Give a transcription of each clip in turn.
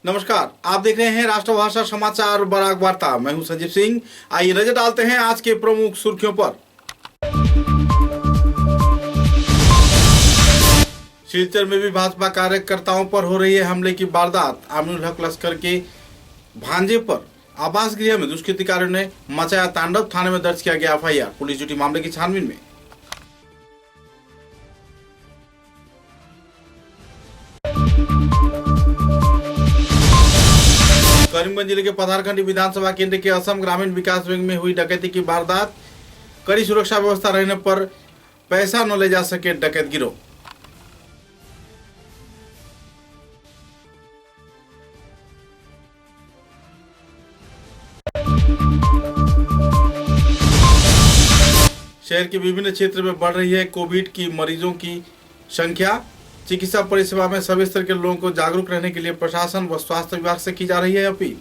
नमस्कार, आप देख रहे हैं राष्ट्रभाषा समाचार बराक वार्ता। मैं हूं संजीव सिंह। आइए नजर डालते हैं आज के प्रमुख सुर्खियों पर। सिलचर में भी भाजपा कार्यकर्ताओं पर हो रही है हमले की वारदात। आमिनुल हक लश्कर के भांजे पर आवास गृह में दुष्कृतिकारियों ने मचाया तांडव। थाने में दर्ज किया गया एफआईआर। पुलिस जुटी मामले की छानबीन में। करीमगंज जिले के पथारखंडी विधानसभा केंद्र के असम ग्रामीण विकास बैंक में हुई डकैती की वारदात। कड़ी सुरक्षा व्यवस्था रहने पर पैसा न ले जा सके डकैत गिरोह। शहर के विभिन्न क्षेत्र में बढ़ रही है कोविड की मरीजों की संख्या। चिकित्सा परिसेवा में सभी स्तर के लोगों को जागरूक रहने के लिए प्रशासन व स्वास्थ्य विभाग से की जा रही है अपील।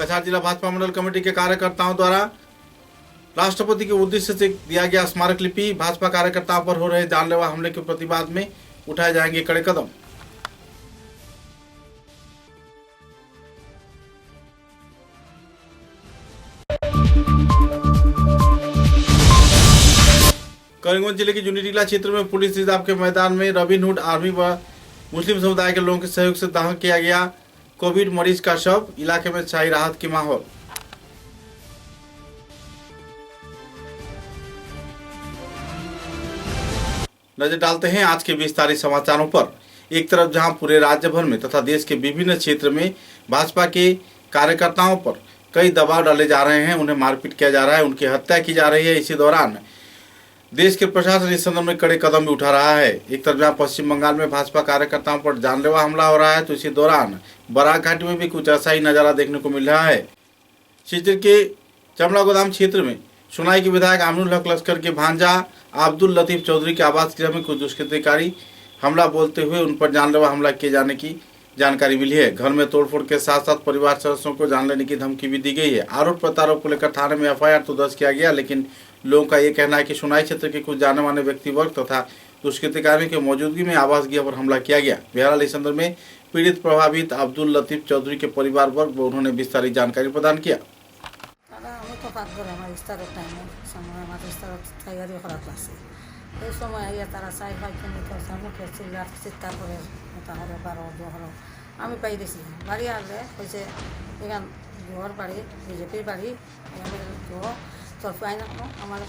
कछार जिला भाजपा मंडल कमेटी के कार्यकर्ताओं द्वारा राष्ट्रपति के उद्देश्य से दिया गया स्मारक लिपि। भाजपा कार्यकर्ताओं पर हो रहे जानलेवा हमले के प्रतिवाद में उठाए जाएंगे कड़े कदम। करीमगंज जिले के जुनीटीला क्षेत्र में पुलिस रिजर्व के मैदान में रॉबिनहुड आर्मी व मुस्लिम समुदाय के लोगों के सहयोग से दाह किया गया कोविड मरीज का शव। इलाके में छाई राहत की माहौल। नजर डालते हैं आज के विस्तारित समाचारों पर। एक तरफ जहां पूरे राज्य भर में तथा देश के विभिन्न क्षेत्र में भाजपा के कार्यकर्ताओं पर कई दबाव डाले जा रहे हैं, उन्हें मारपीट किया जा रहा है, उनकी हत्या की जा रही है। इसी दौरान देश के प्रशासन इस संदर्भ में कड़े कदम भी उठा रहा है। एक तरफ जहां पश्चिम बंगाल में भाजपा कार्यकर्ताओं पर जानलेवा हमला हो रहा है, तो इसी दौरान बराक घाटी में भी कुछ ऐसा ही नजारा देखने को मिल रहा है। सिलचर के चमड़ा गोदाम क्षेत्र में सुनाई के विधायक आमिनुल हक लश्कर के भांजा अब्दुल लतीफ चौधरी के आवास गृह में कुछ दुष्कृतिकारी हमला बोलते हुए उन पर जानलेवा हमला किए जाने की जानकारी मिली है। घर में तोड़फोड़ के साथ साथ परिवार सदस्यों को जान लेने की धमकी भी दी गई है। आरोप प्रत्यारोप को लेकर थाने में एफआईआर तो दर्ज किया गया, लेकिन लोगों का ये कहना है कि सुनाई क्षेत्र के कुछ जाने माने व्यक्ति वर्ग तथा दुष्कृतिकारियों की मौजूदगी में आवास गृह पर हमला किया गया। बहरहाल इस संदर्भ में पीड़ित प्रभावित अब्दुल लतीफ चौधरी के परिवार वर्ग व उन्होंने विस्तारित जानकारी प्रदान किया। আমি পাই দিছি বাড়ি আসলে হয়েছে এখান জোহর বাড়ি বিজেপির বাড়ি তোর পাই না আমার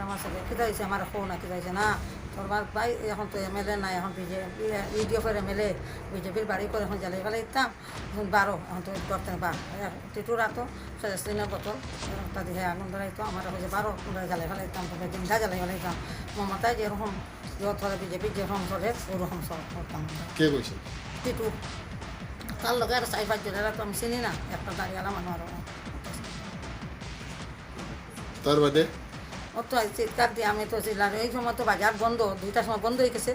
আমার সাথে কী হয়েছে আমার ফোন না কী হয়েছে না তোর পাই এখন তো এমএলএ নাই, এখন বিজেপি ইডিও করে এমএলএ বিজেপির বাড়ি করে এখন জ্বালিয়ে ফেলে দিতাম। এখন 12 এখন তো করতে না টিটু রাতো সেদিনের বোতল তাদের আগুন ধরাইতো আমার হয়েছে 12 জ্বালিয়ে ফেলে দিতাম, তবে দিনটা জ্বালিয়ে ফেলে দিতাম। মমতায় যেরকম ধরে বিজেপির যেরকম ধরে ওরকম সব করতাম। কে বলছে? টিটু তার লোক আর 4-5 জনেরা তো আমি চিনি না, একটা দাঁড়িয়েলা মানুষ আরো তার বাদে ও তো চিৎকার দিয়ে আমি তো চিল্লাম। এই সময় তো বাজার বন্ধ, 2টার সময় বন্ধ হয়ে গেছে।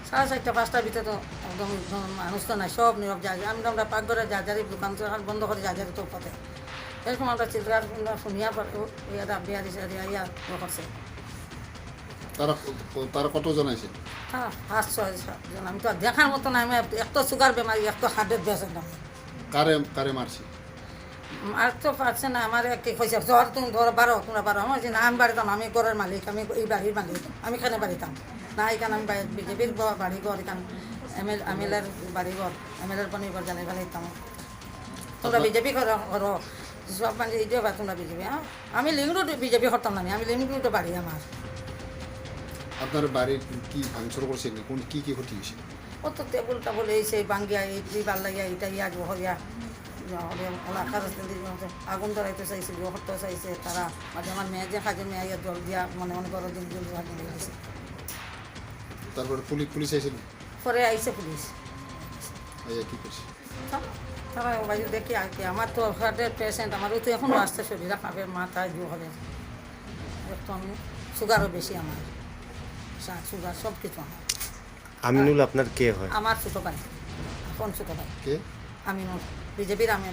4:30-5টার ভিতরে তো একদম মানুষ তো নাই, সব নীরব জায়গা। আমরা পাকঘরে যাজারি দোকান বন্ধ করে যাজারি তো পথে এরকম আমরা চিৎকার শুনিয়া পড়ে ইয়াদা বিহারি ইয়া করছে। তারা কতজন আছে? হ্যাঁ 5-6 জন। আমি তো দেখার মতো না, আমি একটা সুগার বেমারি, একটা হার্টের পেশেন্ট। কারে মারছে? আর তো পারছে না, আমার কি হয়েছে জ্বর, তুমি ধরো 12 তোমরা 12। আমার না আমি বাড়িতাম, আমি ঘরের মালিক, আমি এই বাড়ির মালিক, আমি এখানে বাড়িতাম না। এখানে আমি বিজেপির বাড়ি ঘর, এখানে এমএলএর বাড়ি ঘর, এমএলএর পনির ঘর জানাই ফেলাইতাম। তোমরা বিজেপি করো সব মানে এই দেবা তোমরা বিজেপি। হ্যাঁ আমি লিঙ্গুটো বিজেপি করতাম না, আমি লিঙ্গুটো বাড়ি আমার। আপনার বাড়ির কি ভাঙচুর করছে? কোন কি ক্ষতি হয়েছে? ও তো টেবুল টাবুল এই সেই ভাঙ্গিয়া এই ভাল লাগিয়া এটা ইয়া হরিয়া আগুন ধরাইতে চাইছে, হত্যা চাইছে তারা। মাঝে আমার মেয়ে যে কাজে মেয়ে জল দিয়া মনে মনে করো দিন দিন গেছে। তারপরে পুলিশ আইসেন? পরে আইসে পুলিশ। কি করছে তারা বাইরে দেখি আর কি। আমার তো হার্টের পেশেন্ট, আমারও তো এখনও আসছে শরীরে কাঁপে, মাথায় জো হবে। একটু আমি সুগারও বেশি, আমার সুগার সব কিছু আমার। আমিনুল আপনার কে হয়? আমার ছোটো ভাই, কোন ছোটো ভাই? কে? আমিনুল বিজেপির। আমি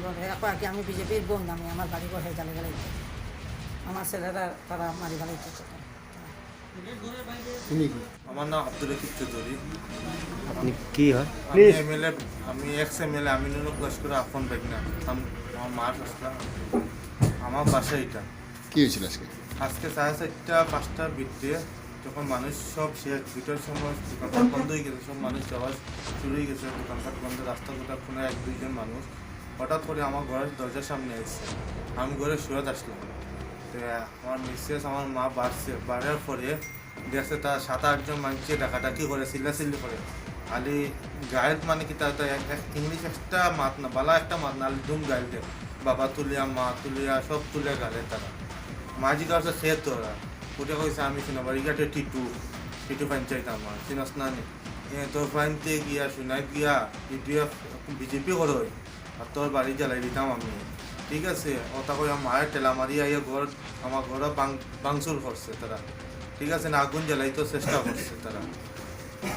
কি আমি বিজেপির বোন, আমি আমার বাড়ি ঘর হয়ে জ্বালিয়ে গেলে আমার ছেলেরা তারা মারি ফেলাইতো তুমি কি আমার নাম আব্দুল রকিব চৌধুরী। আপনি কি হয় আমি এমএলএ, আমি এক্স এমএলএ আমিনুল লস্কর আপন বেগনা। আমার মার আসলাম, আমার বাসা এটা। কি হয়েছিল আজকে? আজকে 4:30-5টার ভিতরে যখন মানুষ সব শেষ, দুটোর সময় দোকানপাট বন্ধ হয়ে গেছে, সব মানুষ যাওয়া শুরু হয়ে গেছে, দোকানপাট বন্ধ, রাস্তা কোটা কোনো 1-2 জন মানুষ হঠাৎ করে আমার ঘরের দরজার সামনে এসেছে। আমি ঘরে শুয়ে আসলাম, তো আমার মিসেস আমার মা বাড়ার পরে দেখছে তার 7-8 জন মানুষকে ডাকাডাকি করে, চিল্লাচিল্লি করে। খালি গাইড মানে কি তার ইংলিশ একটা মাত না, বালা একটা মাত না, আলি ধুম গাইল দে, বাবা তুলিয়া মা তুলিয়া সব তুলে গালে তারা। মাঝি কাছে সে তোরা উঠে কইছে আমি শুনে বাড়িঘাটে টিটু পঞ্চায়েত আমার চিনস না নি তোর ফাইনতে গিয়া শুনাই গিয়া ইডিএফ বিজেপি করো আর তোর বাড়ি জ্বালাই দিতাম আমি, ঠিক আছে? ওটা কই মায়ের টেলা মারি আইয়া ঘর আমার ঘর ভাঙচুর করছে তারা, ঠিক আছে না, আগুন জ্বালাইতে চেষ্টা করছে তারা।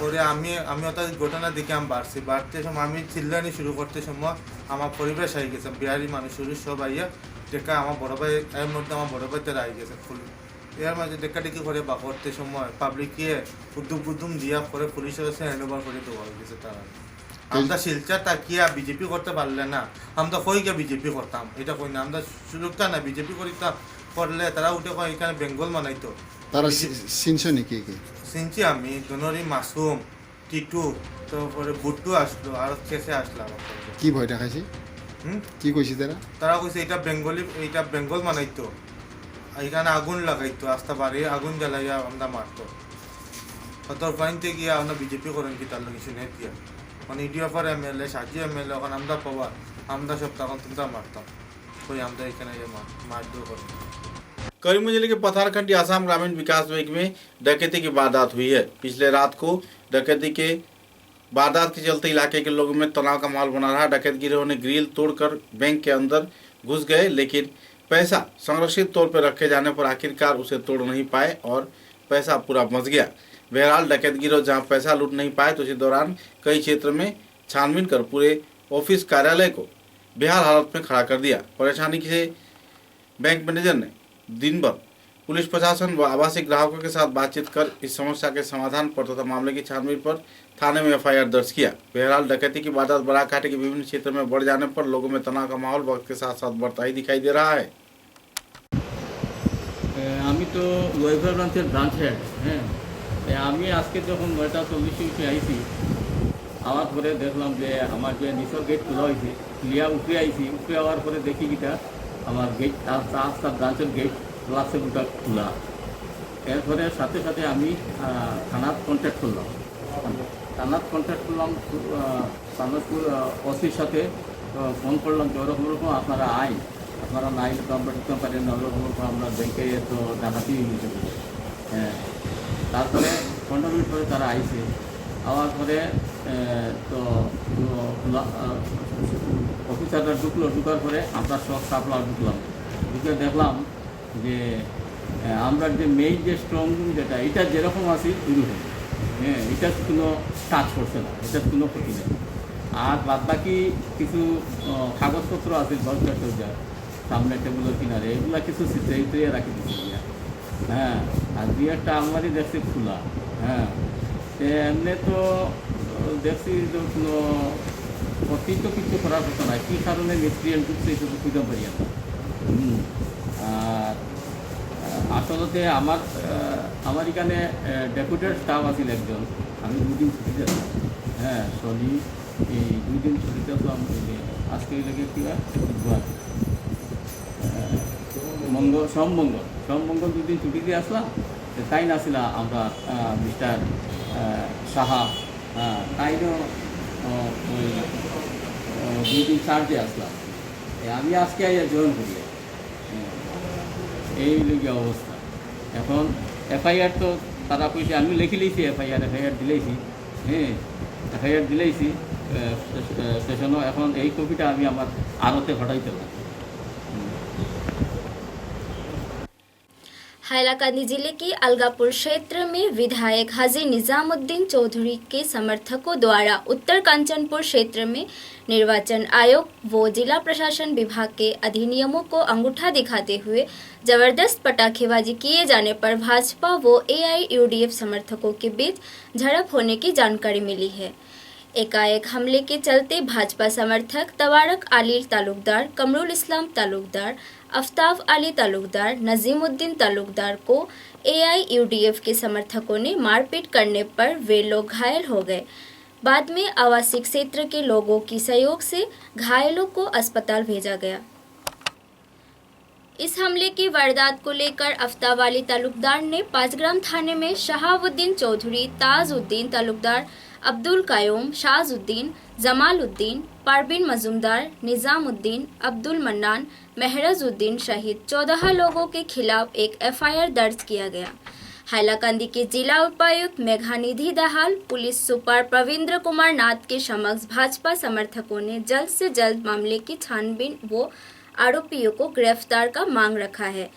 পরে আমি ওটা ঘটনা দেখে আমি বাড়তে সময় আমি চিল্লানি শুরু করতে সময় আমার পরিবেশ আই গেছে, বিহারি মানুষ সব আইয়া দেখা আমার বড় ভাই, এর মধ্যে আমার বড় ভাই তারা আই গেছে ফুল, এর মাঝে দেখাদেখি করে বা করতে সময় পাবলিকে উদ্যম দিয়া করে পুলিশের কাছে হ্যান্ড ওভার করে দেওয়া হয়ে গেছে তারা। আমরা শিলচার তাকিয়া বিজেপি করতে পারলে না, আমরা কইকে বিজেপি করতাম, এটা কই না, আমরা সুযোগটা না বিজেপি করিতাম, করলে তারা উঠে কয় এখানে বেঙ্গল মানাইতো। তারা চিনছ নাকি কি? চিনছি আমি দনরি, মাসুম, টিটু, তারপরে বুট্টু আসলো আর শেষে আসলাম। কি ভয় দেখাইছে? কি কইছে তারা? তারা কইছে এটা বেঙ্গলি, এইটা বেঙ্গল মানাইতো, এখানে আগুন লাগাইতো, আস্তা বাড়ি আগুন জ্বালাইয়া আমরা মারতো। তোর ফাইনতে গিয়া আমরা বিজেপি করেন কি তার লাগে শুনে দিয়া মানে ইডিএফআর এমএলএ, সাজি এমএলএ, ওখানে আমরা পাওয়া আমরা সব তখন তোমরা মারতাম, কই আমরা এখানে মারধর করি। करीमगंज जिले के पथारखंडी आसाम ग्रामीण विकास बैंक में डकैती की वारदात हुई है। पिछले रात को डकैती के वारदात के चलते इलाके के लोगों में तनाव का माहौल बना रहा। डकैत गिरोह ने ग्रिल तोड़कर बैंक के अंदर घुस गए, लेकिन पैसा संरक्षित तौर पर रखे जाने पर आखिरकार उसे तोड़ नहीं पाए और पैसा पूरा फंस गया। बहरहाल डकैत गिरोह जहां पैसा लूट नहीं पाए तो इसी दौरान कई क्षेत्र में छानबीन कर पूरे ऑफिस कार्यालय को बेहाल हालत में खड़ा कर दिया। परेशानी से बैंक मैनेजर ने दिन भर पुलिस प्रशासन व आवासीय ग्राहकों के साथ बातचीत कर इस समस्या के समाधान पर तथा मामले की छानबीन पर थाने में एफआईआर दर्ज किया। बहरहाल डकैती की वारदात बराकाठी के विभिन्न क्षेत्रों में बढ़ जाने पर लोगों में तनाव का माहौल वक्त के साथ साथ बढ़ता ही दिखाई दे रहा है। আমি তো ওয়েলফেয়ার ব্রাঞ্চের ব্রাঞ্চ হেড। হ্যাঁ, আমি আজকে যখন 9:40 উঠে আইছি, আমার পরে দেখলাম যে আমার যে নিচের গেট খোলা হয়েছে, উঠে আইছি, উঠে যাওয়ার পরে দেখি কিটা আমার গেট তার ব্রাঞ্চের গেট গ্লাসের দুটা খোলা। এরপরে সাথে সাথে আমি থানার কন্ট্যাক্ট করলাম, থানার ওসির সাথে ফোন করলাম যে ওরকম আপনারা আপনারা নাই তো আমরা ঢুকতে পারেন না, ওরকম আমরা ব্যাংকে তো ডাকাতি হয়ে গেছে। হ্যাঁ, তারপরে 15 মিনিট পরে তারা আইছে, আওয়ার পরে তো অফিসাররা ঢুকার পরে আমরা সব সাপ্লার ঢুকলাম, ঢুকে দেখলাম যে আমরা যে মেইন যে স্ট্রং রুম যেটা, এটা যেরকম আছে এরকম। হ্যাঁ, এটা কোনো কাজ করছে না, এটা কোনো ক্ষতি নেই। আর বাদ বাকি কিছু কাগজপত্র আছে দরজা সামনে টেবিলের কিনারে, এগুলা কিছু চিত্রে রাখি দিচ্ছি। হ্যাঁ, আর দুই একটা আলমারি দেখছি খোলা। হ্যাঁ, এমনি তো দেখছি যে কোনো ক্ষতি তো কিছু করার কথা নয়, কী কারণে মিস্ট্রিয়েন্ট ঢুকছে এটা তো খুঁজে পারি না। আর আসলে আমার এখানে ডেপুটেড স্টাফ আছিল একজন, আমি 2 দিন ছুটিতে আসলাম। হ্যাঁ, শনি এই 2 দিন ছুটিতে আসলাম, আজকে লেগে কি হয় সোমমঙ্গল 2 দিন ছুটি দিয়ে আসলাম। তাই না আসলাম আমরা মিস্টার সাহা, তাইও ওই 2 দিন চার্জে আসলাম। আমি আজকে জয়েন করি, এই লেগে অবস্থা। এখন এফআইআর তো তারা কইছে, আমি লিখে লিয়েছি এফআইআর দিলেইছি। হ্যাঁ, এফআইআর দিলেইছি স্টেশনও। এখন এই কপিটা আমি আমার আড়তে ঘটাইতে পারি। हैलाकांदी जिले के अलगापुर क्षेत्र में विधायक हाजी निजामुद्दीन चौधरी के समर्थकों द्वारा उत्तर कांचनपुर क्षेत्र में निर्वाचन आयोग व जिला प्रशासन विभाग के अधिनियमों को अंगूठा दिखाते हुए जबरदस्त पटाखेबाजी किए जाने पर भाजपा व AIUDF समर्थकों के बीच झड़प होने की जानकारी मिली है। एकाएक हमले के चलते भाजपा समर्थक तबारक अली तालुकदार, कमरुल इस्लाम तालुकदार, आफ्ताब अली तालुकदार, नजीमुद्दीन तालुकदार को AIUDF के समर्थकों ने मारपीट करने पर वे लोग घायल हो गए। बाद में आवासीय क्षेत्र के लोगों की सहयोग से घायलों को अस्पताल भेजा गया। इस हमले की वारदात को लेकर आफ्ताब अली तालुकदार ने 5 ग्राम थाने में शहाबुद्दीन चौधरी, ताजुद्दीन तालुकदार, अब्दुल कायूम, शाजुद्दीन, जमालुद्दीन, परवीन मजूमदार, निजामुद्दीन, अब्दुल मन्नान, महरजुद्दीन सहित 14 लोगों के खिलाफ एक FIR दर्ज किया गया। हैलाकांदी के जिला उपायुक्त मेघानिधि दाहाल, पुलिस सुपर प्रवींद्र कुमार नाथ के समक्ष भाजपा समर्थकों ने जल्द से जल्द मामले की छानबीन व आरोपियों को गिरफ्तार का मांग रखा है।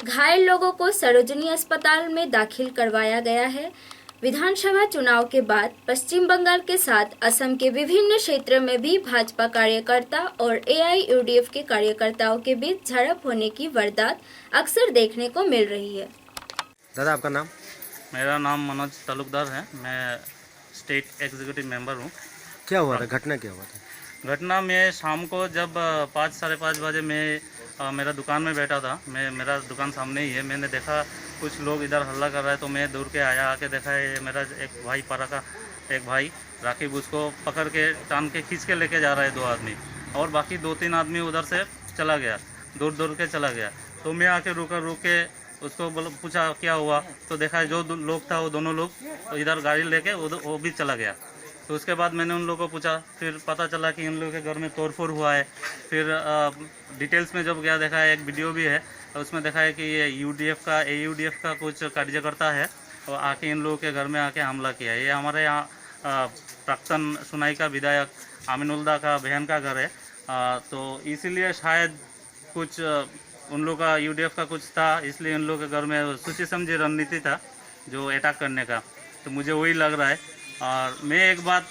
घायल लोगों को सरोजनी अस्पताल में दाखिल करवाया गया है। विधानसभा चुनाव के बाद पश्चिम बंगाल के साथ असम के विभिन्न क्षेत्र में भी भाजपा कार्यकर्ता और AIUDF के कार्यकर्ताओं के बीच झड़प होने की वारदात अक्सर देखने को मिल रही है। दादा आपका नाम? मेरा नाम मनोज तालुकदार है। मैं स्टेट एग्जीक्यूटिव मेंबर हूँ। क्या हुआ था, घटना क्या हुआ था? घटना में शाम को जब 5 साढ़े 5 बजे मैं मेरा दुकान में बैठा था। मेरा दुकान सामने ही है। मैंने देखा कुछ लोग इधर हल्ला कर रहा है तो मैं दूर के आया, आके देखा है मेरा एक भाई पारा का एक भाई राकिब, उसको पकड़ के टान के खींच के लेके जा रहा है 2 आदमी, और बाकी 2-3 आदमी उधर से चला गया, दूर के चला गया। तो मैं आके रुक के उसको पूछा क्या हुआ, तो देखा है जो लोग था वो दोनों लोग इधर गाड़ी लेके वो भी चला गया। तो उसके बाद मैंने उन लोगों को पूछा, फिर पता चला कि इन लोगों के घर में तोड़फोड़ हुआ है। फिर डिटेल्स में जब गया देखा है एक वीडियो भी है, तो उसमें देखा है कि ये AIUDF का कुछ कार्यकर्ता है और आके इन लोगों के घर में आके हमला किया है। ये हमारे यहाँ प्राक्तन सुनाई का विधायक आमिनुल्लाह का बहन का घर है। तो इसीलिए शायद कुछ उन लोगों का UDF का कुछ था, इसलिए उन लोगों के घर में सोची समझी रणनीति था जो अटैक करने का। तो मुझे वही लग रहा है। और मैं एक बात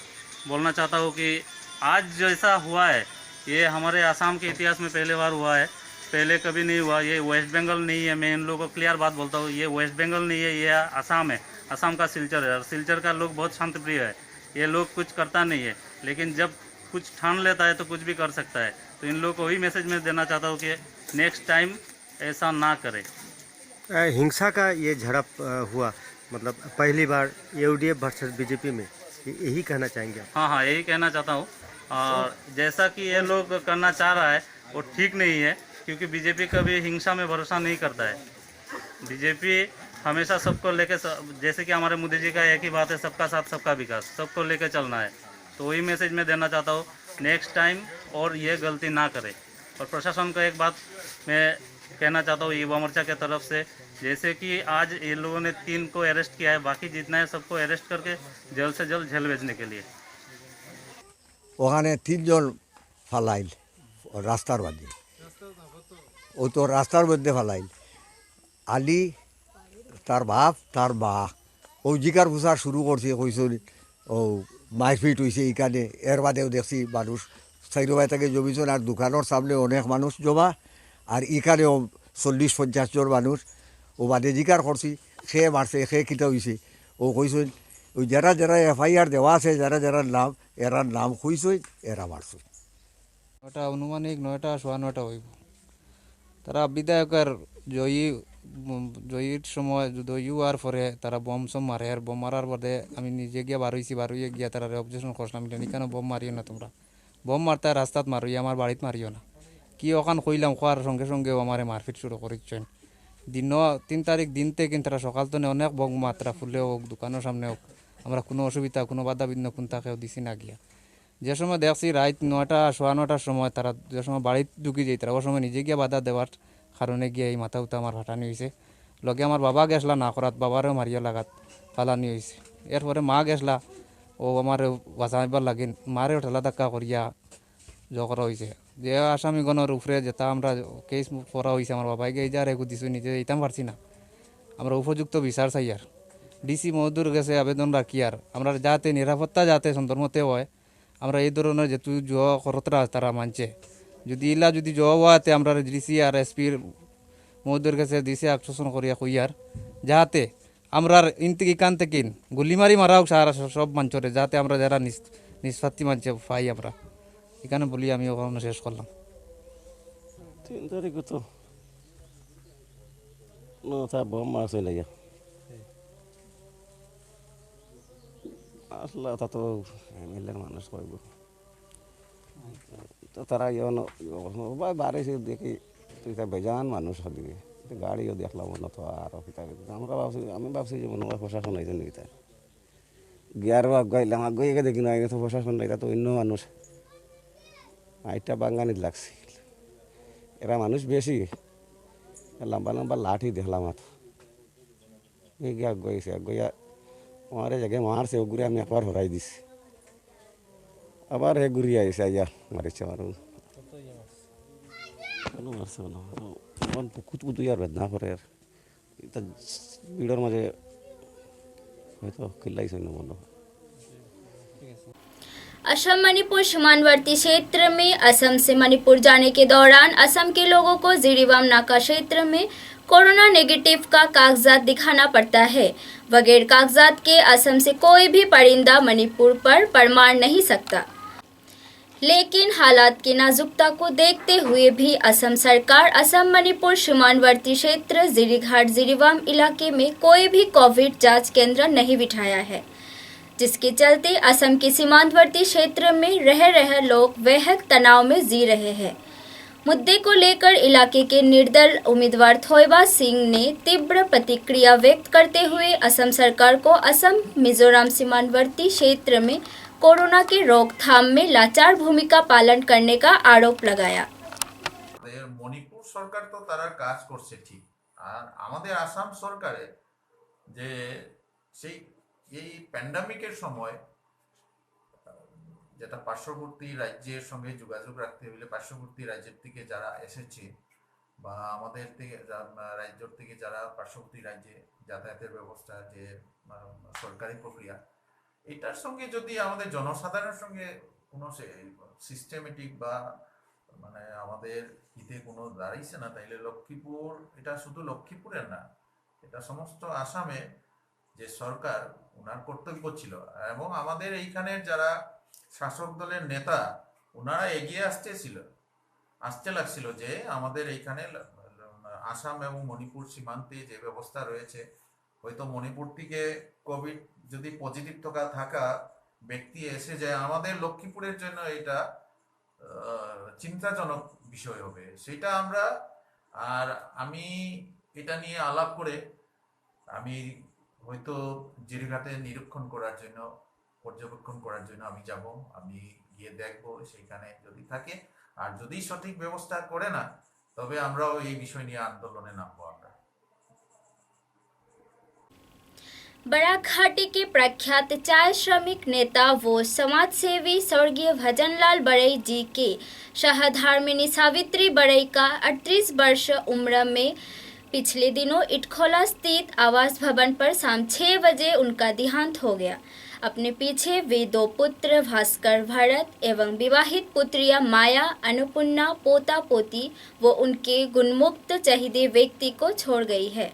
बोलना चाहता हूँ कि आज जैसा हुआ है ये हमारे आसाम के इतिहास में पहले बार हुआ है, पहले कभी नहीं हुआ। ये वेस्ट बंगाल नहीं है, मैं इन लोगों को क्लियर बात बोलता हूँ, ये वेस्ट बंगाल नहीं है, ये आसाम है। आसाम का सिलचर है और सिलचर का लोग बहुत शांतिप्रिय है। ये लोग कुछ करता नहीं है, लेकिन जब कुछ ठान लेता है तो कुछ भी कर सकता है। तो इन लोगों को वही मैसेज मैं देना चाहता हूँ कि नेक्स्ट टाइम ऐसा ना करे। हिंसा का ये झड़प हुआ, मतलब पहली बार AIUDF वर्सेस BJP में, यही कहना चाहेंगे आप? हाँ, यही कहना चाहता हूँ। और जैसा कि ये लोग करना चाह रहा है वो ठीक नहीं है, क्योंकि BJP कभी हिंसा में भरोसा नहीं करता है। BJP हमेशा सबको लेके, जैसे कि हमारे मोदी जी का एक ही बात है, सबका साथ सबका विकास, सबको लेके चलना है। तो वही मैसेज मैं देना चाहता हूँ, नेक्स्ट टाइम और ये गलती ना करे। और प्रशासन को एक बात मैं कहना चाहता हूँ युवा मोर्चा के तरफ से, जैसे कि आज ये लोगों ने 3 को अरेस्ट किया है, बाकी जितना है सबको अरेस्ट करके जल्द से जल्द जेल भेजने के लिए। ওখানে 3 জন ফালাইল রাস্তার মধ্যে, ও তো রাস্তার মধ্যে ফালাইল। আলী, তার বাপ, তার মা, ও জিকার ফুসার শুরু করছে, কইছিল ও মারপিট হয়েছে এইখানে। এর বাদেও দেখছি মানুষ সাইডবাই থেকে জমিছেন, আর দোকানের সামনে অনেক মানুষ জমা, আর এখানেও 40-50 জন মানুষ। ও বাদে জিকার করছি, সে মারছে, সে কিতা হয়েছে ও কইছেন ওই যারা যারা FIR দেওয়া আছে, যারা যারা নাম এরার নাম কইছেন, এরা মারছে। ওটা আনুমানিক 9টা হইব। তারা বিধায়কের জয়ীর সময় জয়ী হওয়ার পরে তারা বম সম মারে, আর বম মারার পরে আমি নিজে গিয়ে বারোইয়ে গিয়া তারা অবজেকশন করছিলাম, এখানে বম মারিও না, তোমরা বম মারতে রাস্তাত মারো, আমার বাড়িতে মারিও না। কি ওখান কইলাম, খোয়ার সঙ্গে সঙ্গেও আমার মারপিট শুরু করেছেন। 3 তারিখ দিন থেকে কিন্তু তারা সকাল তো অনেক বম মাত্রা ফুলে হোক, দোকানের সামনে হোক, আমরা কোনো অসুবিধা কোনো বাধা বিঘ্ন কোনটাকেও দিছি না গিয়া। যে সময় দেখছি রাত 9টা 9:15টার সময় তারা যে সময় বাড়িতে ঢুকি যাই, তারা ও সময় নিজে গিয়া বাধা দেওয়ার কারণে গিয়ে এই মাথা উঠা আমার ফাটানি হয়েছে। লগে আমার বাবা গেছলা না করাত, বাবারও মারিয়া লাগাত ফালানি হয়েছে। এরপরে মা গেছলা, ও আমার বাঁচাইবার লাগিন, মারেও ঠেলা ধাক্কা করিয়া জগরা হয়েছে। যে আসামিগণের উপরে যেটা আমরা কেস করা হয়েছে, আমার বাবাকে এই যার একু দিছু, নিজে এইতাম পারছি না। আমরা উপযুক্ত বিচার চাই আর ডিসি মহোদয়ের কাছে আবেদন রাখি আর আমরা যাতে নিরাপত্তা যাতে সুন্দরমতে হয় আমরা এই ধরনের যেহেতু জোয়া খরতরা তারা মানছে যদি ইলা যদি জোয়া হওয়াতে আমরা ডিসি আর এসপির মহোদয়ের কাছে ডিসি আশ্বাসন করিয়া কইয়ার যাতে আমরা ইকান থেকে গুলিমারি মারা হোক সারা সব মাঞ্চরে যাতে আমরা যারা নিষ্পাত্তি মানছে পাই আমরা এখানে বলি আমি ওখানে শেষ করলাম 3 তারিখ তো তা বম মার চলে গিয়া আসলে তা তো এমএলএর মানুষ কইব তো তারা ইয়ন বাড়ি দেখি তুই তা বেজান মানুষ হবি গাড়িও দেখলাম না তো আর আমরা আমি ভাবছি যে মনে হয় প্রশাসন আইছে নাকি তাই গিয়ার বা গাইলাম গিয়ে দেখি না তো প্রশাসন নাই তা তো অন্য মানুষ আইটা বাঙানিত লাগছে এরা মানুষ বেশি লম্বা লম্বা লাঠি দেখলাম গিয়া গইছে গইয়া মারে জায়গায় মারছে ঘুরে আমি একবার হরাই দিছি আবার হে ঘুরিয়ে আইসে আইয়া মারিছে মারুন মারছে পুকুত পুতু আর বেদনা করে আর এটা ভিড়ের মাঝে হয়তো কিল্লাইছে না মনে হয় असम मणिपुर सीमांतवर्ती क्षेत्र में असम से मणिपुर जाने के दौरान असम के लोगों को जिरीबाम नाका क्षेत्र में कोरोना नेगेटिव का कागजात दिखाना पड़ता है। बगैर कागजात के असम से कोई भी परिंदा मणिपुर पर परमार नहीं सकता। लेकिन हालात की नाजुकता को देखते हुए भी असम सरकार असम मणिपुर सीमांतवर्ती क्षेत्र जिरीघाट जिरीबाम इलाके में कोई भी कोविड जांच केंद्र नहीं बिठाया है, जिसके चलते असम के सीमांतवर्ती क्षेत्र में रह लोग बेहद तनाव में जी रहे हैं। मुद्दे को लेकर इलाके के निर्दल उम्मीदवार थोइबा सिंह ने तीव्र प्रतिक्रिया व्यक्त करते हुए असम सरकार को असम मिजोरम सीमांतवर्ती क्षेत्र में कोरोना की रोकथाम में लाचार भूमिका पालन करने का आरोप लगाया। মণিপুর সরকার তো তারা কাজ করছে ঠিক, আর আমাদের আসাম সরকারে যে সেই এই প্যান্ডামিকের সময় যেটা পার্শ্ববর্তী রাজ্যের সঙ্গে যোগাযোগ রাখতে হলে পার্শ্ববর্তী রাজ্যের থেকে যারা এসেছে বা আমাদের থেকে রাজ্যের থেকে যারা পার্শ্ববর্তী রাজ্যে যাতায়াতের ব্যবস্থা যে সরকারি প্রক্রিয়া এটার সঙ্গে যদি আমাদের জনসাধারণের সঙ্গে কোনো সিস্টেমেটিক বা মানে আমাদের ইতে কোনো দাঁড়াইছে না, তাইলে লক্ষ্মীপুর এটা শুধু লক্ষ্মীপুরের না, এটা সমস্ত আসামে যে সরকার ওনার কর্তব্য ছিল এবং আমাদের এইখানের যারা শাসক দলের নেতা ওনারা এগিয়ে আসতে লাগছিল যে আমাদের এইখানে আসাম এবং মণিপুর সীমান্তে যে ব্যবস্থা রয়েছে, হয়তো মণিপুর থেকে কোভিড যদি পজিটিভ থাকা ব্যক্তি এসে যায় আমাদের লক্ষ্মীপুরের জন্য এটা চিন্তাজনক বিষয় হবে। সেটা আমরা আর আমি এটা নিয়ে আলাপ করে আমি হয়তো জিরিঘাটে নিরীক্ষণ করার জন্য পর্যবেক্ষণ করার জন্য আমি যাব, আমি গিয়ে দেখবো সেইখানে যদি থাকে, আর যদি সঠিক ব্যবস্থা করে না তবে আমরাও এই বিষয় নিয়ে আন্দোলনে নামবো। আমরা बड़ा घाटी के प्रख्यात चाय श्रमिक नेता व समाज सेवी स्वर्गीय भजनलाल बड़ई जी के शाहधार्मिनी सावित्री बड़ई का 38 वर्ष उम्र में पिछले दिनों इटखोला स्थित आवास भवन पर शाम 6 बजे उनका देहांत हो गया। अपने पीछे वे 2 पुत्र भास्कर भरत एवं विवाहित पुत्रियां माया अन्नपूर्णा पोता पोती व उनके गुणमुक्त चहीदे व्यक्ति को छोड़ गई है।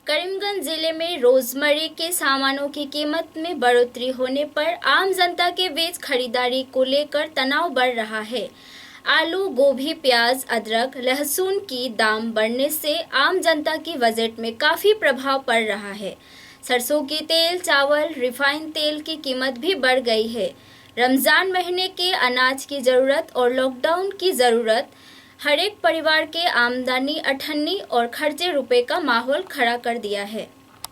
करीमगंज जिले में रोजमर्रा के सामानों की कीमत में बढ़ोतरी होने पर आम जनता के बीच खरीदारी को लेकर तनाव बढ़ रहा है। आलू, गोभी, प्याज, अदरक, लहसुन की दाम बढ़ने से आम जनता की बजट में काफ़ी प्रभाव पड़ रहा है। सरसों की तेल, चावल, रिफाइंड तेल की कीमत भी बढ़ गई है। रमज़ान महीने के अनाज की ज़रूरत और लॉकडाउन की ज़रूरत हर एक परिवार के आमदनी, अठन्नी और खर्चे रुपए का माहौल खड़ा कर दिया है।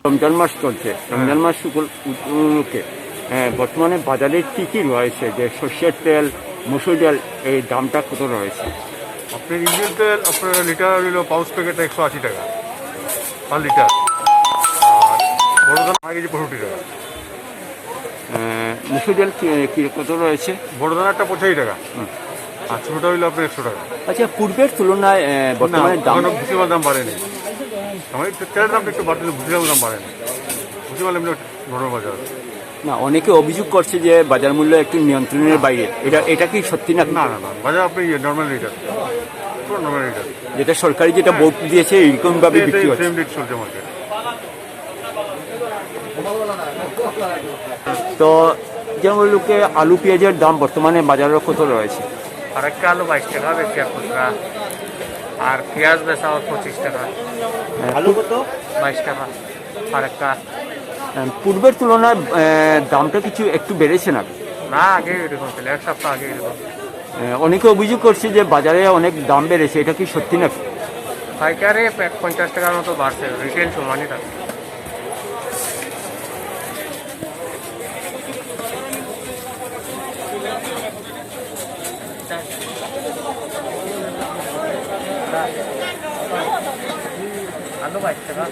রমজান মাস চলছে, রমজান মাস উপলক্ষে বর্তমানে বাজারে কী কী রয়েছে, যে সর্ষের তেল, মসুর ডাল, এই দামটা কত রয়েছে? আপনার ইঞ্জিন তেল আপনার লিটার হলো পাউচ প্যাকেট 180 টাকা পার লিটার, আর বড় দানা কেজি 65 টাকা। মসুর ডাল কত রয়েছে? বড় দানাটা 85 টাকা, আর ছোটোটা হইলো আপনার 100 টাকা। আচ্ছা, পূর্বের তুলনায় বর্তমানে দাম ভুসিমাল দাম বাড়েনি, আমার তেলের দামটা একটু বাড়তে, ভুসিমাল দাম বাড়েনি। ভুসিমাল এমনি নরম বাজার না, অনেকে অভিযোগ করছে যে বাজার মূল্য একটু নিয়ন্ত্রণের বাইরে। এটা কি সত্যি না? না না না, বাজার আপনি নর্মাল রেট আছে, পুরো নর্মাল রেট আছে, যেটা সরকারি যেটা বোর্ড দিয়েছে এরকমভাবে বিক্রি হচ্ছে। সেম রেট চলছে মার্কেট। তো যেমন লোকে আলু পেঁয়াজের দাম বর্তমানে বাজারে কত রয়েছে? আর একটা আলু 22 টাকা বেশি খুচরা, আর পেঁয়াজ বেচা 25 টাকা। আলু কত? 22 টাকা আর একটা। পূর্বের তুলনায় দামটা কিছু একটু বেড়েছে না? না, আগে এরকম ছিল, এক সপ্তাহ আগে এরকম। অনেকে অভিযোগ করছে যে বাজারে অনেক দাম বেড়েছে, এটা কি সত্যি না? পাইকারে 50 টাকার মতো বাড়ছে, রিটেল সমানই থাকে। আলু 22 টাকা।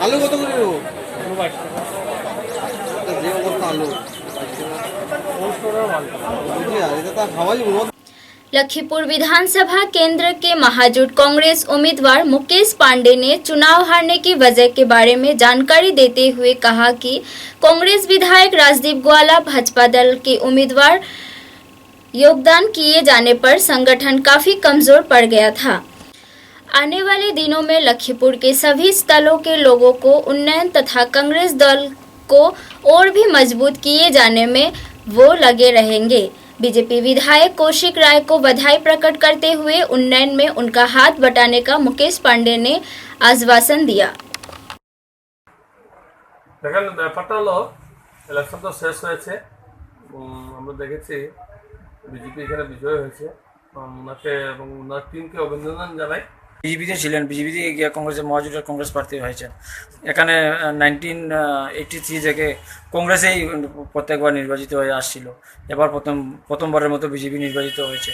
আলু কত করে দেবো? আলু 22 টাকা। যে অবস্থা আলু বুঝলি, আর এটা তো খাওয়াই। लखीपुर विधानसभा केंद्र के महाजूट कांग्रेस उम्मीदवार मुकेश पांडे ने चुनाव हारने की वजह के बारे में जानकारी देते हुए कहा कि कांग्रेस विधायक राजदीप ग्वाला भाजपा दल के उम्मीदवार योगदान किए जाने पर संगठन काफी कमजोर पड़ गया था। आने वाले दिनों में लखीपुर के सभी स्थलों के लोगों को उन्नयन तथा कांग्रेस दल को और भी मजबूत किए जाने में वो लगे रहेंगे। बीजेपी विधायक कौशिक राय को बधाई प्रकट करते हुए उन्नयन में उनका हाथ बटाने का मुकेश पांडे ने आश्वासन दिया। দেখেন, ব্যাপারটা হলো ইলেকশন তো শেষ হয়েছে, আমরা দেখেছি বিজেপি এখানে বিজয় হয়েছে, ওনাকে এবং ওনার টিমকে অভিনন্দন জানাই। বিজেপিতে ছিলেন, বিজেপিতে গিয়ে কংগ্রেসের মহাজোটের কংগ্রেস প্রার্থী হয়েছেন। এখানে 1983 থেকে কংগ্রেসেই প্রত্যেকবার নির্বাচিত হয়ে আসছিল, এবার প্রথমবারের মতো বিজেপি নির্বাচিত হয়েছে।